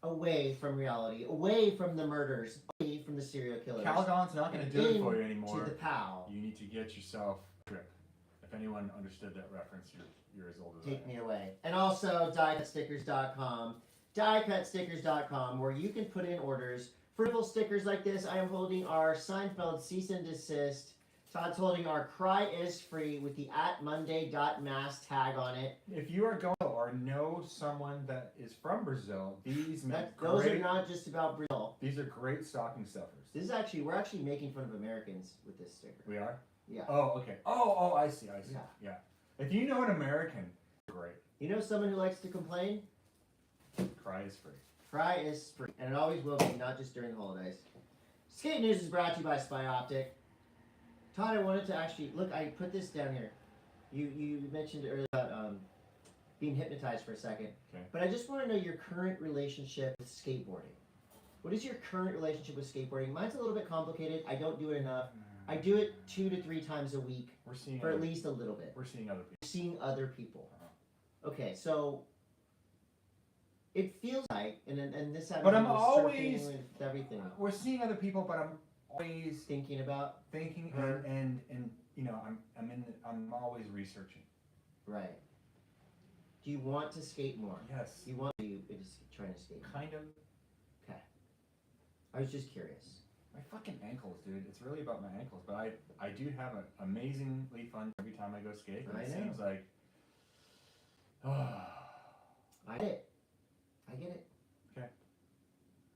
S2: away from reality, away from the murders, away from the serial killers.
S1: Calgon's not going to do it for you anymore.
S2: To the POW.
S1: You need to get yourself a trip. If anyone understood that reference, you're as old as
S2: Take
S1: I
S2: me away. And also diecutstickers.com. Diecutstickers.com, where you can put in orders for little stickers like this. I am holding our Seinfeld cease and desist. Todd's holding our Cry Is Free with the @Monday.M.A.S. tag on it.
S1: If you are going or know someone that is from Brazil,
S2: Those are not just about Brazil.
S1: These are great stocking stuffers.
S2: This is actually, we're actually making fun of Americans with this sticker.
S1: We are?
S2: Yeah.
S1: Oh, okay. Oh, I see.
S2: Yeah.
S1: Yeah. If you know an American, great.
S2: You know someone who likes to complain?
S1: Cry is free.
S2: Cry is free. And it always will be, not just during the holidays. Skate News is brought to you by Optic. Todd, I wanted to actually, look, I put this down here. You mentioned earlier about being hypnotized for a second.
S1: Okay.
S2: But I just want to know your current relationship with skateboarding. What is your current relationship with skateboarding? Mine's a little bit complicated. I don't do it enough. I do it 2 to 3 times a week
S1: We're seeing
S2: for at least a little bit.
S1: We're seeing other people.
S2: Seeing other people. Okay, so it feels like, and this happens
S1: But I'm
S2: with
S1: always-
S2: surfing, with everything.
S1: We're seeing other people, but I'm always
S2: Thinking about,
S1: thinking
S2: Her.
S1: and you know I'm always researching.
S2: right. Do you want to skate more?
S1: Yes.
S2: You want to just trying to skate more?
S1: Kind of.
S2: I was just curious.
S1: My fucking ankles, dude. It's really about my ankles, but I do have an amazingly fun every time I go skate. And
S2: I
S1: it
S2: know.
S1: seems like.
S2: I get it. I get it.
S1: Okay.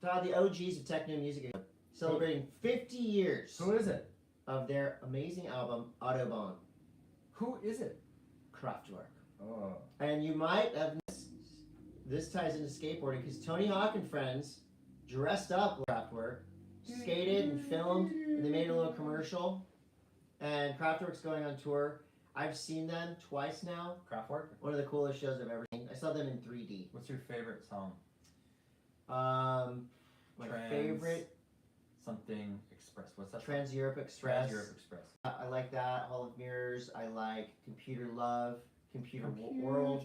S2: Todd, the OGs of techno music are celebrating 50 years
S1: Who is it?
S2: of their amazing album, Autobahn,
S1: Who is it?
S2: Kraftwerk.
S1: Oh.
S2: And you might have missed this ties into skateboarding because Tony Hawk and friends dressed up with Kraftwerk, skated and filmed, and they made a little commercial. And Kraftwerk's going on tour. I've seen them twice now.
S1: Kraftwerk?
S2: One of the coolest shows I've ever seen. I saw them in 3D.
S1: What's your favorite song?
S2: My favorite
S1: something Express. What's that?
S2: Trans-Europe Express.
S1: Trans-Europe Express.
S2: I like that. Hall of Mirrors. I like Computer Love, Computer World.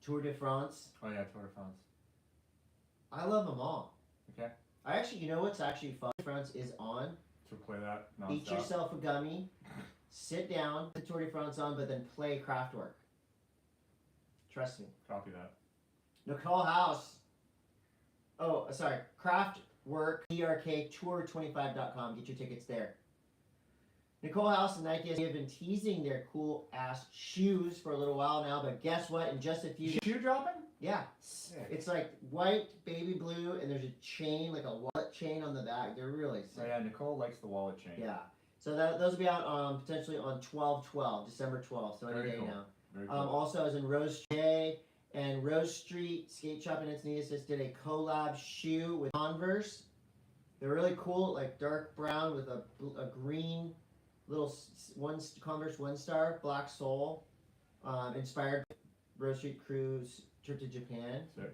S2: Tour de France.
S1: Oh yeah, Tour de France.
S2: I love them all.
S1: Okay.
S2: I actually, you know what's actually fun? Tour de France is on.
S1: So play that nonstop.
S2: Eat yourself a gummy. Sit down. Put Tour de France on, but then play Kraftwerk. Trust me.
S1: Copy that.
S2: Nicole House. Oh, sorry. Kraftwerk, ERKTour25.com. Get your tickets there. Nicole House and Nike have been teasing their cool ass shoes for a little while now, but guess what? In just a few
S1: Shoe dropping?
S2: yeah,
S1: Sick.
S2: it's like white, baby blue, and there's a chain, like a wallet chain on the back. They're really sick.
S1: Oh yeah, Nicole likes the wallet chain.
S2: Yeah. So those will be out potentially on 12/12, December 12th, so any
S1: Very
S2: day
S1: cool.
S2: now.
S1: Very cool.
S2: Also, I was in Rose J and Rose Street Skate Shop in Encinitas just did a collab shoe with Converse. They're really cool, like dark brown with a green little Converse 1-star black sole, inspired Rose Street cruise trip to Japan.
S1: Sick.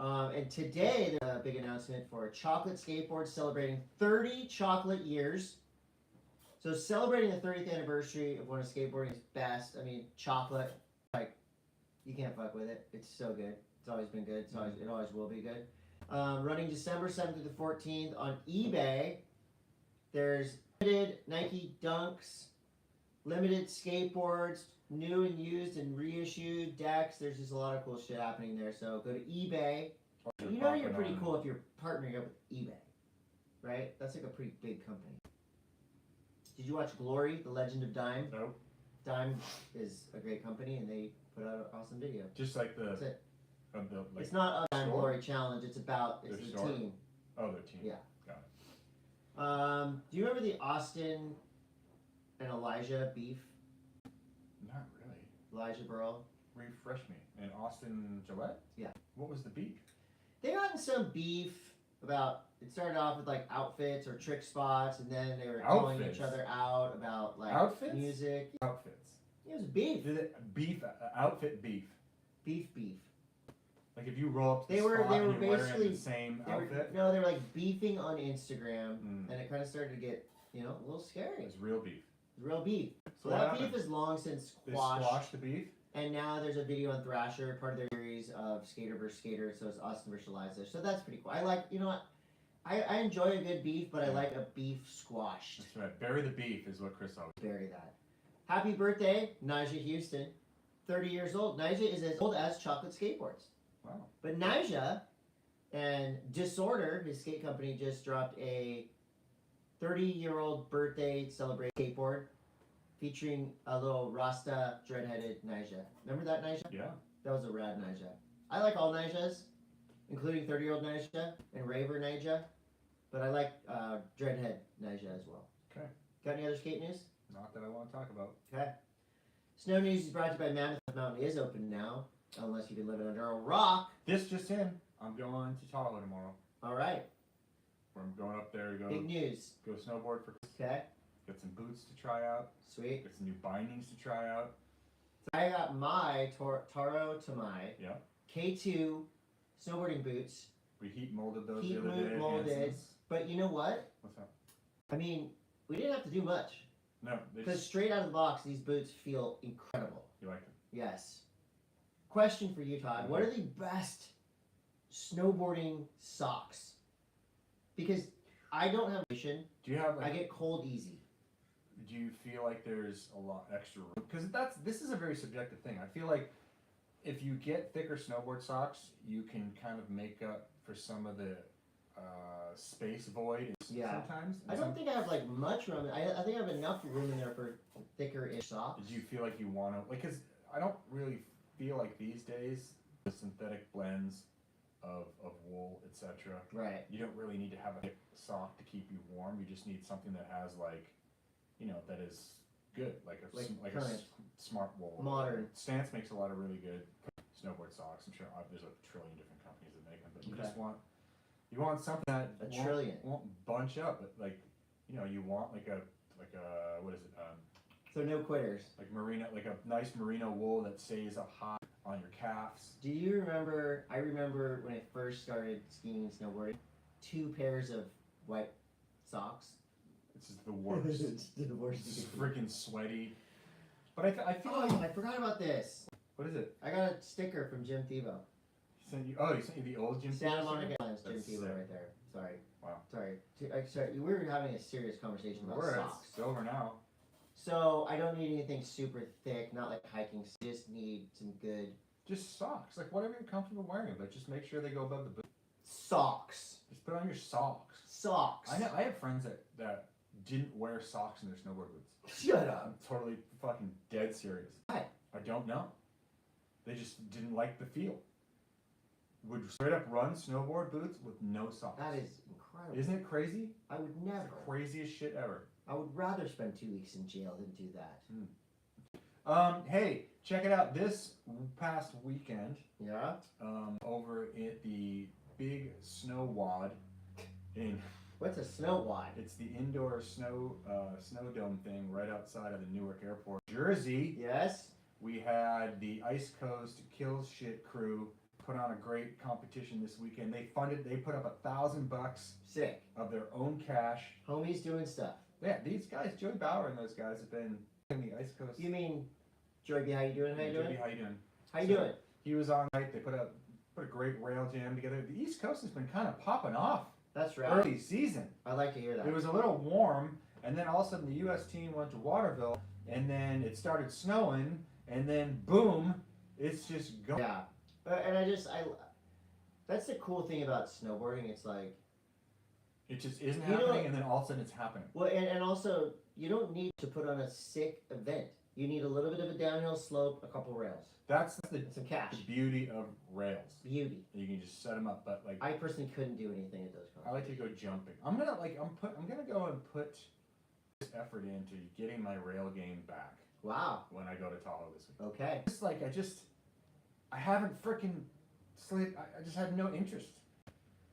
S2: And today there's a big announcement for Cholocate Skateboards celebrating 30 chocolate years. So celebrating the 30th anniversary of one of skateboarding's best. I mean, chocolate, like, you can't fuck with it. It's so good. It's always been good. It always will be good. Running December 7th to the 14th on eBay. There's limited Nike Dunks, limited skateboards, new and used and reissued decks. There's just a lot of cool shit happening there. So go to eBay. You know you're pretty cool if you're partnering up with eBay, right? That's like a pretty big company. Did you watch Glory, The Legend of Dime?
S1: Nope.
S2: Dime is a great company, and they put out an awesome video.
S1: Just like the.
S2: That's it.
S1: Like,
S2: it's not a Dime
S1: store?
S2: Glory challenge. It's about
S1: Their
S2: the
S1: store?
S2: team.
S1: Oh, their team.
S2: Yeah.
S1: Got it.
S2: Do you remember the Austin and Elijah beef?
S1: Not really.
S2: Elijah Burrell?
S1: Refresh me. And Austin Gillette?
S2: Yeah.
S1: What was the beef?
S2: They got in some beef about. It started off with like outfits or trick spots, and then they were calling
S1: Outfits?
S2: each other out about like
S1: Outfits?
S2: music.
S1: Outfits.
S2: It was beef.
S1: Did it beef? Outfit beef.
S2: Beef.
S1: Like if you roll up to
S2: They
S1: the
S2: were
S1: spot and you're
S2: basically
S1: wearing the same outfit.
S2: they were like beefing on Instagram, and it kind of started to get a little scary.
S1: It's real beef.
S2: It's real beef.
S1: So
S2: So
S1: what
S2: that
S1: happened?
S2: beef is long since
S1: They
S2: squashed,
S1: squashed the beef.
S2: and now there's a video on Thrasher, part of their series of Skater vs. Skater. So it's Austin versus Elijah. So that's pretty cool. I like, I enjoy a good beef, but I like a beef squashed.
S1: That's right. Bury the beef is what Chris always.
S2: Bury that. Happy birthday, Nyjah Huston. 30 years old. Nyjah is as old as Cholocate Skateboards.
S1: Wow.
S2: But Nyjah and Disorder, his skate company, just dropped a 30-year-old birthday celebrate skateboard featuring a little Rasta dread-headed Nyjah. Remember that Nyjah?
S1: Yeah.
S2: That was a rad Nyjah. I like all Nyjahs, including 30-year-old Nyjah and Raver Nyjah, but I like dreadhead Nyjah as well.
S1: Okay.
S2: Got any other skate news?
S1: Not that I want to talk about.
S2: Okay. Snow news is brought to you by Mammoth Mountain is open now, unless you've been living under a rock.
S1: This just in. I'm going to Tahoe tomorrow.
S2: All right.
S1: I'm going up there to go
S2: Big news.
S1: go snowboard for.
S2: Okay.
S1: Get some boots to try out.
S2: Sweet.
S1: Get some new bindings to try out.
S2: So I got my Taro Tamai
S1: Yeah.
S2: K2 snowboarding boots,
S1: We heat molded those
S2: Heat
S1: the other day. at
S2: molded.
S1: Hansen's.
S2: but you know what?
S1: What's up?
S2: I mean, we didn't have to do much
S1: No, they
S2: because
S1: just,
S2: straight out of the box, these boots feel incredible.
S1: you like them.
S2: Yes. Question for you, Todd. What are the best snowboarding socks? Because I don't have vision.
S1: Do you have
S2: I
S1: like?
S2: get cold easy.
S1: Do you feel like there's a lot extra room? Because this is a very subjective thing. I feel like if you get thicker snowboard socks, you can kind of make up for some of the space void.
S2: Yeah.
S1: Sometimes.
S2: I don't think I have like much room. I think I have enough room in there for thicker-ish socks.
S1: Did you feel like you want to like? Because I don't really feel like these days the synthetic blends of wool, etc.
S2: Right.
S1: You don't really need to have a thick sock to keep you warm. You just need something that has like, that is good, like a
S2: current,
S1: smart wool.
S2: modern.
S1: Stance makes a lot of really good snowboard socks. I'm sure there's a trillion different companies that make them, but you just want something that won't bunch up. But like, you know, you want like a what is it?
S2: So no quitters.
S1: Like a nice merino wool that stays up high on your calves.
S2: Do you remember? I remember when I first started skiing and snowboarding, 2 pairs of white socks.
S1: This is the worst.
S2: It's the worst.
S1: It's freaking sweaty. But I feel
S2: Oh,
S1: like
S2: I forgot about this.
S1: what is it?
S2: I got a sticker from Jim Tebow.
S1: He sent you the old Jim
S2: Santa
S1: Tebow
S2: Monica
S1: sticker?
S2: Islands, Jim
S1: That's
S2: Tebow
S1: sick.
S2: right there. Sorry.
S1: Wow.
S2: Sorry. We were having a serious conversation about socks.
S1: It's over now.
S2: So I don't need anything super thick, not like hiking. Just need some good
S1: Just socks, like whatever you're comfortable wearing, but just make sure they go above the boot.
S2: socks.
S1: Just put on your socks.
S2: Socks.
S1: I have friends that didn't wear socks in their snowboard boots.
S2: Shut up.
S1: I'm totally fucking dead serious.
S2: Why?
S1: I don't know. They just didn't like the feel. Would straight up run snowboard boots with no socks.
S2: That is incredible.
S1: Isn't it crazy?
S2: I would
S1: It's
S2: never.
S1: the craziest shit ever.
S2: I would rather spend 2 weeks in jail than do that.
S1: Hey, check it out. This past weekend,
S2: Yeah?
S1: over at the Big Snow Wad in
S2: What's a snow wad?
S1: it's the indoor snow dome thing right outside of the Newark Airport, Jersey.
S2: Yes?
S1: We had the Ice Coast Kills Shit crew put on a great competition this weekend. They put up $1,000
S2: Sick.
S1: of their own cash.
S2: Homies doing stuff.
S1: Yeah, these guys, Joey Bauer and those guys have been in the Ice Coast.
S2: You mean, Joy B, how you doing? How you
S1: Joey,
S2: doing?
S1: how you doing?
S2: How you doing?
S1: He was on night. They put a great rail jam together. The East Coast has been kind of popping off
S2: That's right.
S1: early season.
S2: I like to hear that.
S1: It was a little warm, and then all of a sudden the U.S. team went to Waterville, and then it started snowing, and then boom, it's just going.
S2: Yeah. And that's the cool thing about snowboarding. It's like,
S1: It just isn't
S2: You know-
S1: happening, and then all of a sudden it's happening.
S2: well, and also, you don't need to put on a sick event. You need a little bit of a downhill slope, a couple rails,
S1: That's the
S2: and some cash.
S1: beauty of rails.
S2: Beauty.
S1: You can just set them up, but like
S2: I personally couldn't do anything at those
S1: I like to go jumping. I'm gonna go and put this effort into getting my rail game back
S2: Wow.
S1: when I go to Tahoe this week.
S2: Okay.
S1: It's like I haven't freaking slid. I just had no interest,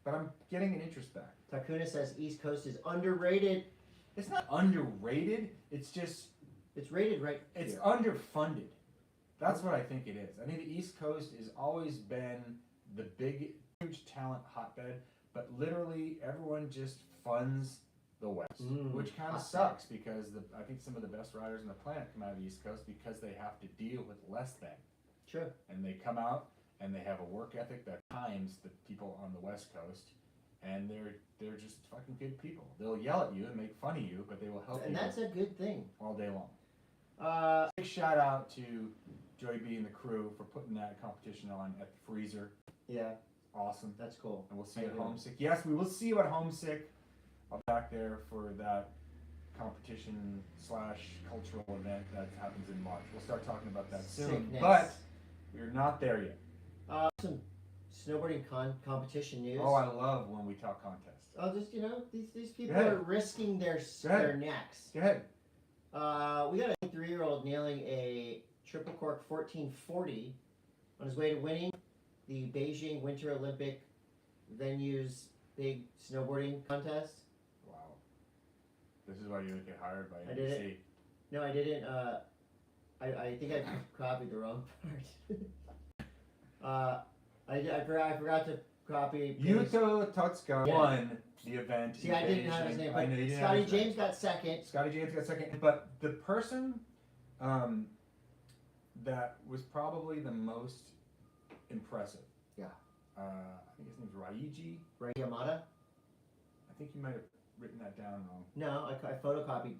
S1: but I'm getting an interest back.
S2: Takuna says East Coast is underrated.
S1: It's not underrated. It's just
S2: It's rated right
S1: it's
S2: here.
S1: underfunded. That's what I think it is. I think the East Coast has always been the big, huge talent hotbed, but literally everyone just funds the West, which kind of
S2: hotbed.
S1: sucks because I think some of the best riders on the planet come out of the East Coast because they have to deal with less than.
S2: Sure.
S1: And they come out and they have a work ethic that times the people on the West Coast, and they're just fucking good people. They'll yell at you and make fun of you, but they will help
S2: And
S1: you
S2: that's a good thing.
S1: all day long.
S2: Uh,
S1: Big shout out to Joey B and the crew for putting that competition on at the Freezer.
S2: yeah,
S1: Awesome.
S2: that's cool.
S1: And we'll see
S2: I
S1: you at
S2: agree.
S1: Homesick. Yes, we will see you at Homesick. I'll be back there for that competition / cultural event that happens in March. We'll start talking about that soon.
S2: Sickness.
S1: But we're not there yet.
S2: Some snowboarding competition news.
S1: Oh, I love when we talk contests.
S2: Just these people
S1: Go ahead.
S2: are risking their
S1: Go ahead.
S2: their necks.
S1: Go ahead.
S2: We got a 3-year-old nailing a triple cork 1440 on his way to winning the Beijing Winter Olympic venue's big snowboarding contest.
S1: Wow. This is why you would get hired by
S2: I did
S1: NBC.
S2: No, I didn't. I think I copied the wrong part. I forgot to copy.
S1: Yuto Totska
S2: Yeah.
S1: won the event.
S2: See,
S1: in
S2: I didn't have his
S1: Beijing.
S2: name,
S1: I know you
S2: but
S1: didn't have
S2: Scotty
S1: his name.
S2: James got second.
S1: Scotty James got second, but the person that was probably the most impressive.
S2: Yeah.
S1: I think his name's Raiji.
S2: Ray Yamada.
S1: I think you might have written that down wrong.
S2: No, I photocopied.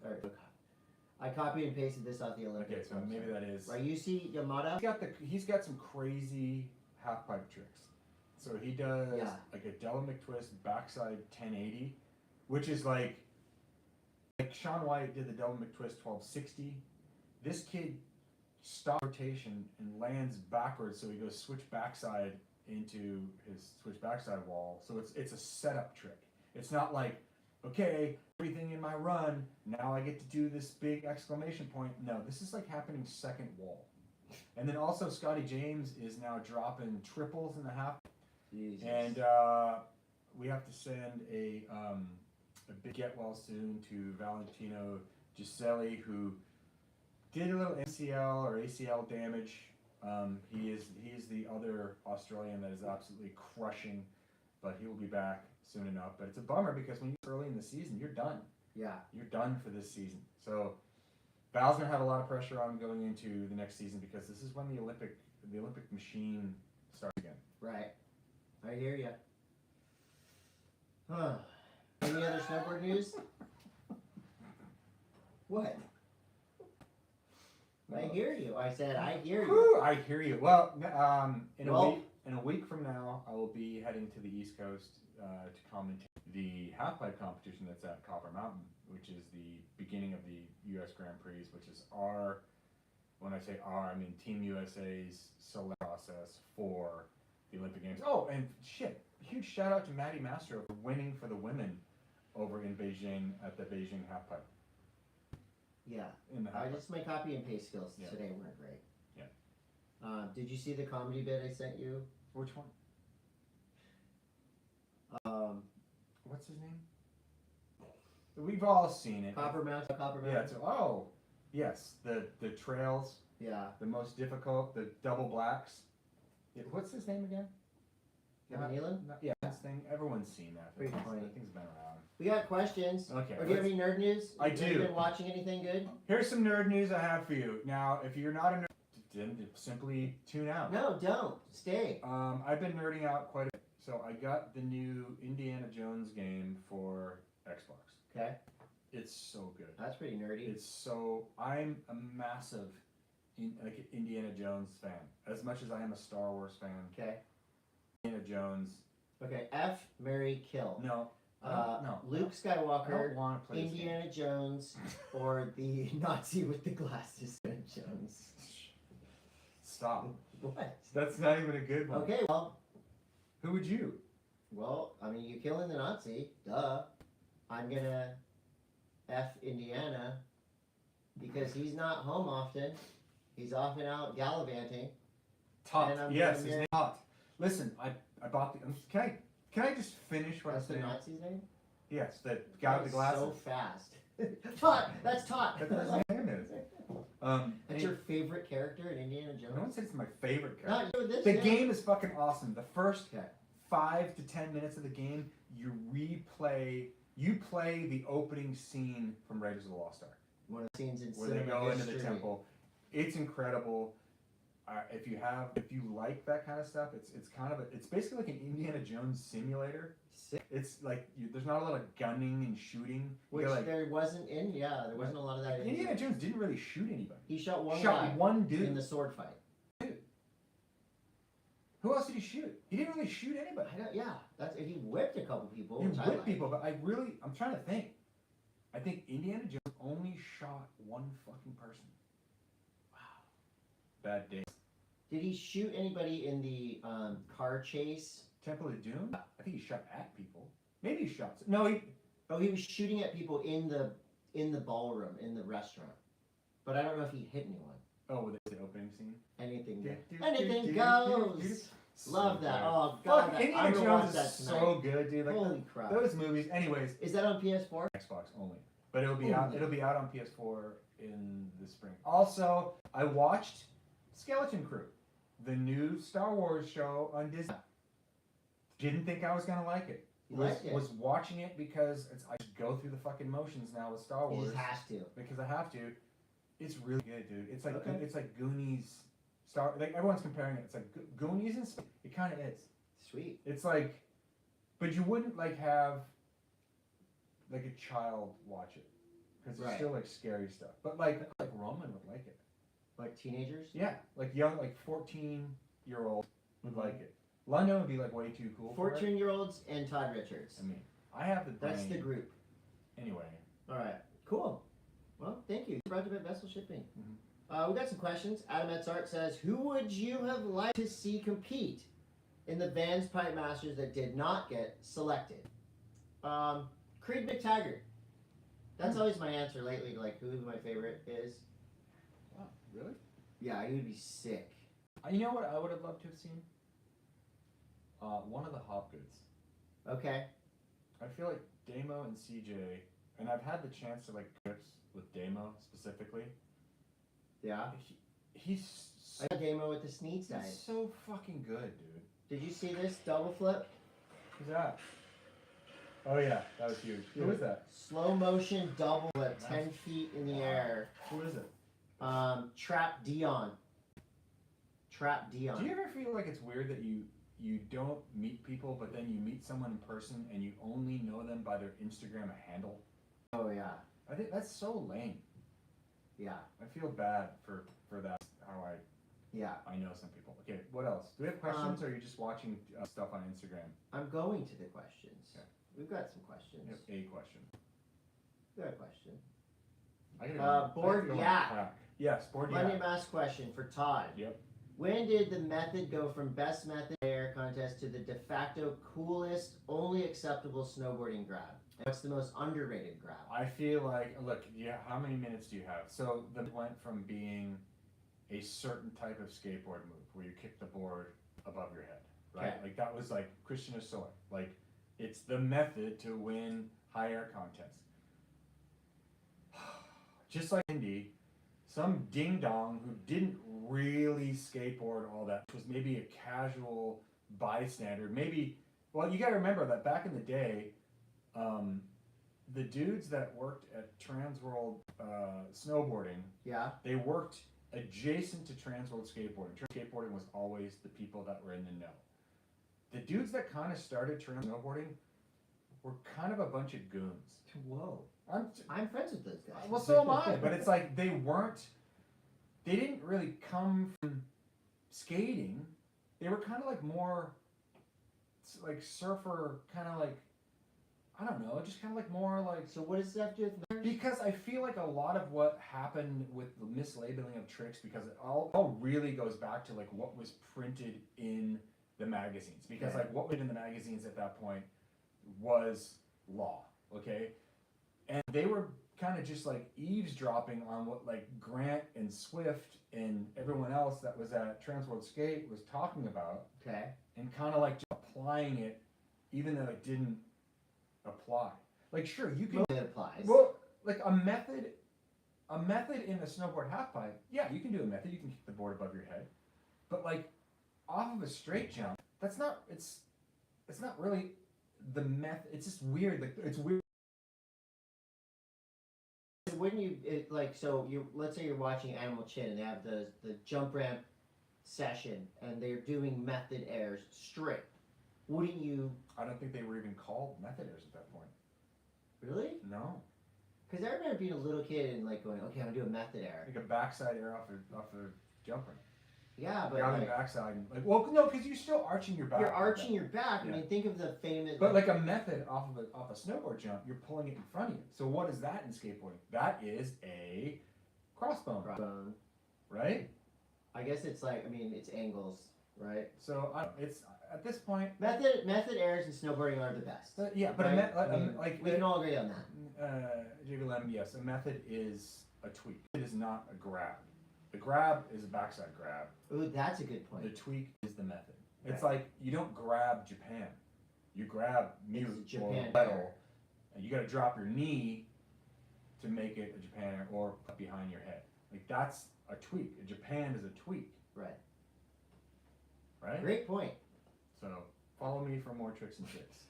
S2: I copied and pasted this off the
S1: Okay,
S2: Olympics.
S1: so maybe that is.
S2: Ryushi Yamada.
S1: He's got some crazy half pipe tricks. So he does
S2: Yeah.
S1: like a Della McTwist backside 1080, which is like Shaun White did the Della McTwist 1260. This kid stops rotation and lands backwards, so he goes switch backside into his switch backside wall. So it's a setup trick. It's not like okay, everything in my run, now I get to do this big exclamation point. No, this is like happening second wall. And then also Scotty James is now dropping triples in the half.
S2: Jesus.
S1: And we have to send a big get well soon to Valentino Giselli, who did a little MCL or ACL damage. He is the other Australian that is absolutely crushing, but he will be back soon enough. But it's a bummer because when you're early in the season, you're done.
S2: Yeah.
S1: You're done for this season. So Val's gonna have a lot of pressure on him going into the next season because this is when the Olympic machine starts again.
S2: Right. I hear you. Huh. Any other snowboard news? What? I hear you. I said I hear you.
S1: Whew, I hear you. Well, in a week from now, I will be heading to the East Coast to commentate the halfpipe competition that's at Copper Mountain, which is the beginning of the U.S. Grand Prix, which is when I say I mean Team USA's select process for the Olympic Games. Oh, and shit, huge shout out to Maddie Mastro for winning for the women over in Beijing at the Beijing halfpipe.
S2: Yeah.
S1: In the halfpipe.
S2: My copy and paste skills today weren't great. Yeah. Did you see the comedy bit I sent you?
S1: Which one? What's his name? We've all seen it.
S2: Copper Mountain.
S1: Yeah. Yes. The trails.
S2: Yeah.
S1: The most difficult. The double blacks. What's his name again?
S2: Nealon?
S1: Yeah, this thing. Everyone's seen that.
S2: Pretty funny.
S1: That thing's been around.
S2: We got questions.
S1: Okay.
S2: Or do you have any nerd news?
S1: I do.
S2: Have you been watching anything good?
S1: Here's some nerd news I have for you. Now, if you're not a nerd, then simply tune out.
S2: No, don't. Stay.
S1: I've been nerding out quite a bit. So I got the new Indiana Jones game for Xbox.
S2: Okay.
S1: It's so good.
S2: That's pretty nerdy.
S1: I'm a massive Indiana Jones fan. As much as I am a Star Wars fan.
S2: Okay.
S1: Indiana Jones.
S2: Okay. F, marry, kill.
S1: No. No.
S2: Luke Skywalker.
S1: I don't want to play
S2: Indiana Jones, or the Nazi with the glasses. Indiana Jones.
S1: Stop.
S2: What?
S1: That's not even a good one.
S2: Okay. Well.
S1: Who would you?
S2: Well, I mean, you're killing the Nazi. Duh. I'm gonna F Indiana because he's not home often. He's often out gallivanting.
S1: Todd. Yes, his name Todd. Listen, I bought the. Can I just finish what
S2: That's
S1: I'm saying?
S2: the Nazi's name?
S1: Yes, the guy with the glasses.
S2: So fast. Todd. That's Todd.
S1: That's what his name is.
S2: That's your favorite character in Indiana Jones?
S1: No one said it's my favorite character.
S2: Not you, this
S1: The
S2: guy.
S1: game is fucking awesome. The first 5 to 10 minutes of the game, you play the opening scene from Raiders of the Lost Ark.
S2: One of the scenes in
S1: where they go into the temple. It's incredible. If you like that kind of stuff, it's basically like an Indiana Jones simulator. It's like there's not a lot of gunning and shooting.
S2: Which there wasn't there wasn't a lot of that.
S1: Indiana Jones didn't really shoot anybody.
S2: He shot one dude
S1: in
S2: the sword fight.
S1: Dude. Who else did he shoot? He didn't really shoot anybody.
S2: He whipped a couple people.
S1: He whipped people, but I'm trying to think. I think Indiana Jones only shot one fucking person. Wow. Bad day.
S2: Did he shoot anybody in the car chase?
S1: Temple of Doom? I think he shot at people. Maybe he shot. No, he
S2: was shooting at people in the ballroom, in the restaurant. But I don't know if he hit anyone.
S1: Oh, with the opening scene?
S2: Anything goes. Love that. Oh,
S1: God. Indiana Jones is so good, dude. Like,
S2: holy crap.
S1: Those movies. Anyways.
S2: Is that on PS4?
S1: Xbox only. But it'll be out on PS4 in the spring. Also, I watched Skeleton Crew, the new Star Wars show on Disney. Didn't think I was gonna like it. Was watching it because I just go through the fucking motions now with Star Wars.
S2: You just have to.
S1: Because I have to. It's really good, dude. It's like Goonies. Like everyone's comparing it. It's like Goonies and space. It kind of is.
S2: Sweet.
S1: It's like, but you wouldn't have like a child watch it because it's still like scary stuff. But like Roman would like it.
S2: Like teenagers?
S1: Yeah, like young, like 14-year-olds would like it. London would be like way too cool.
S2: 14-year-olds and Todd Richards.
S1: I mean, I have the brain.
S2: That's the group.
S1: Anyway.
S2: All right. Cool. Well, thank you. Brought to you by Vesyl Shipping. We got some questions. Adam Etsart says, who would you have liked to see compete in the Vans Pipe Masters that did not get selected? Creed McTaggart. That's always my answer lately to like who my favorite is.
S1: Wow, really?
S2: Yeah, he would be sick.
S1: You know what I would have loved to have seen? One of the Hopgoods.
S2: Okay.
S1: I feel like Damo and CJ, and I've had the chance to like trips with Damo specifically.
S2: Yeah.
S1: He's so,
S2: I got Damo with the Sneedside.
S1: he's so fucking good, dude.
S2: Did you see this double flip?
S1: Who's that? Oh yeah, that was huge. Who is that?
S2: Slow motion double flip, 10 feet in the air.
S1: Who is it?
S2: Trap Dion. Trap Dion.
S1: Do you ever feel like it's weird that you don't meet people, but then you meet someone in person and you only know them by their Instagram handle?
S2: Oh yeah.
S1: I think that's so lame.
S2: Yeah.
S1: I feel bad for that. How I know some people. Okay, what else? Do we have questions, or are you just watching stuff on Instagram?
S2: I'm going to the questions.
S1: Okay.
S2: We've got some questions.
S1: We have a question.
S2: We've got a question.
S1: I gotta go.
S2: Board Yak.
S1: Yes, Board
S2: Monday
S1: Yak.
S2: M.A.S.S question for Todd.
S1: Yep.
S2: When did the method go from best method air contest to the de facto coolest, only acceptable snowboarding grab? And what's the most underrated grab?
S1: I feel like, look, yeah. How many minutes do you have? So the went from being a certain type of skateboard move where you kick the board above your head, right?
S2: Okay.
S1: Like that was like Christian Assoy. Like it's the method to win high air contests. Just like Indy, some ding dong who didn't really skateboard all that, was maybe a casual bystander. Maybe, well, you got to remember that back in the day, the dudes that worked at Transworld Snowboarding,
S2: Yeah.
S1: they worked adjacent to Transworld Skateboarding. Skateboarding was always the people that were in the know. The dudes that kind of started Trans Snowboarding were kind of a bunch of goons.
S2: Whoa. I'm friends with those guys.
S1: Well, so am I. But it's like they didn't really come from skating. They were kind of like more like surfer, kind of like, I don't know, just kind of like more like.
S2: So what does that have to do with?
S1: Because I feel like a lot of what happened with the mislabeling of tricks, because it all really goes back to like what was printed in the magazines. Because like what was in the magazines at that point was law, okay? And they were kind of just like eavesdropping on what like Grant and Swift and everyone else that was at Transworld Skate was talking about.
S2: Okay. And
S1: kind of like just applying it, even though it didn't apply. Like sure, you can.
S2: It applies.
S1: Well, like a method in a snowboard halfpipe. Yeah, you can do a method. You can kick the board above your head, but like off of a straight jump, that's not. It's not really the method. It's just weird. Like it's weird.
S2: When you let's say you're watching Animal Chin and they have the jump ramp session and they're doing method airs straight. Wouldn't you?
S1: I don't think they were even called method airs at that point.
S2: Really?
S1: No.
S2: Because I remember being a little kid and like going, okay, I'm gonna do a method air.
S1: Like a backside air off a jump ramp.
S2: Yeah, but
S1: grabbing
S2: like,
S1: the backside. Like, well, no, because you're still arching your back.
S2: You're arching your back.
S1: Yeah.
S2: I mean, think of the famous.
S1: But like a method off a snowboard jump, you're pulling it in front of you. So what is that in skateboarding? That is a crossbone.
S2: Crossbone.
S1: Right?
S2: I guess it's like, I mean, it's angles, right?
S1: So it's at this point.
S2: Method airs in snowboarding are the best.
S1: Yeah, but
S2: right?
S1: like
S2: we can all agree on that.
S1: JVLM, yes, a method is a tweak. It is not a grab. The grab is a backside grab.
S2: Ooh, that's a good point.
S1: The tweak is the method.
S2: Right.
S1: It's like you don't grab Japan. You grab mute or
S2: Japan
S1: pedal,
S2: air.
S1: and you got to drop your knee to make it a Japan air or put behind your head. Like that's a tweak. A Japan is a tweak.
S2: Right.
S1: Right?
S2: Great point.
S1: So follow me for more tricks and tips.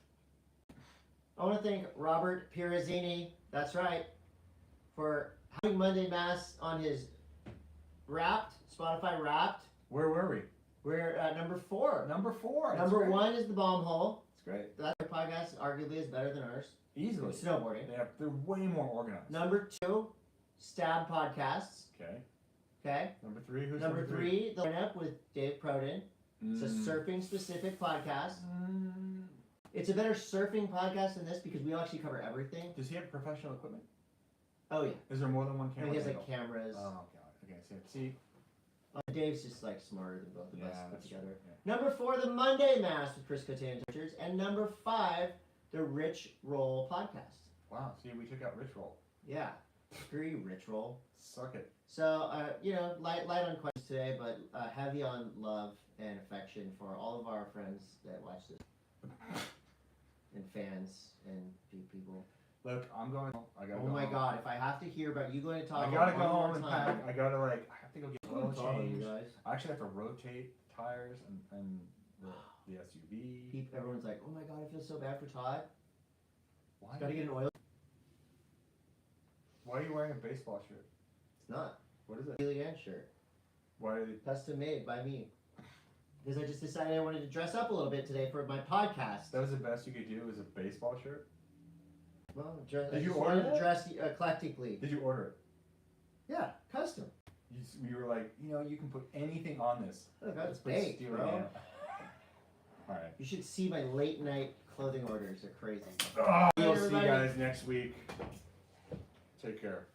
S2: I want to thank Robert Pirazzini, that's right, for having Monday M.A.S.S on his Wrapped, Spotify Wrapped.
S1: Where were we?
S2: We're at number 4.
S1: Number 4.
S2: Number 1 is The Bomb Hole.
S1: It's great.
S2: That podcast arguably is better than ours.
S1: Easily.
S2: Snowboarding.
S1: They're way more organized.
S2: Number 2, Stab Podcasts.
S1: Okay.
S2: Okay.
S1: Number 3, who's
S2: Number 3, The Lineup with Dave Proden. It's a surfing specific podcast. It's a better surfing podcast than this because we actually cover everything.
S1: Does he have professional equipment?
S2: Oh yeah.
S1: Is there more than one
S2: I
S1: camera?
S2: mean, he has like cameras.
S1: Oh, okay. See?
S2: Dave's just like smarter than both of us put
S1: that's
S2: together.
S1: true, yeah.
S2: Number 4, the Monday M.A.S.S with Chris Coté and Richards, and number 5, the Rich Roll podcast.
S1: Wow. See, we took out Rich Roll.
S2: Yeah. Screw you, Rich Roll.
S1: Suck it.
S2: So, you know, light on questions today, but heavy on love and affection for all of our friends that watch this. And fans and people.
S1: Look, I'm going. I gotta
S2: Oh
S1: go
S2: my
S1: home.
S2: God! If I have to hear about you going to Tahoe,
S1: I gotta go
S2: one more
S1: home and
S2: time,
S1: pack. I gotta I have to go get oil change.
S2: you guys.
S1: I actually have to rotate tires and the SUV.
S2: Everyone's like, oh my God, I feel so bad for Todd.
S1: Why?
S2: Got to get an oil.
S1: Why are you wearing a baseball shirt?
S2: It's not.
S1: What is it?
S2: Steely Dan shirt.
S1: Why are they?
S2: Custom made by me. Because I just decided I wanted to dress up a little bit today for my podcast.
S1: That was the best you could do. Was a baseball shirt.
S2: Well,
S1: Did you
S2: wanted
S1: order
S2: to
S1: it?
S2: dress eclectically.
S1: Did you order it?
S2: Yeah, custom.
S1: You were like, you know, you can put anything on this.
S2: Look,
S1: Let's
S2: that's
S1: put
S2: baked,
S1: Steely
S2: bro.
S1: Dan. All right.
S2: You should see my late night clothing orders. They're crazy.
S1: We'll see you
S2: Everybody.
S1: guys next week. Take care.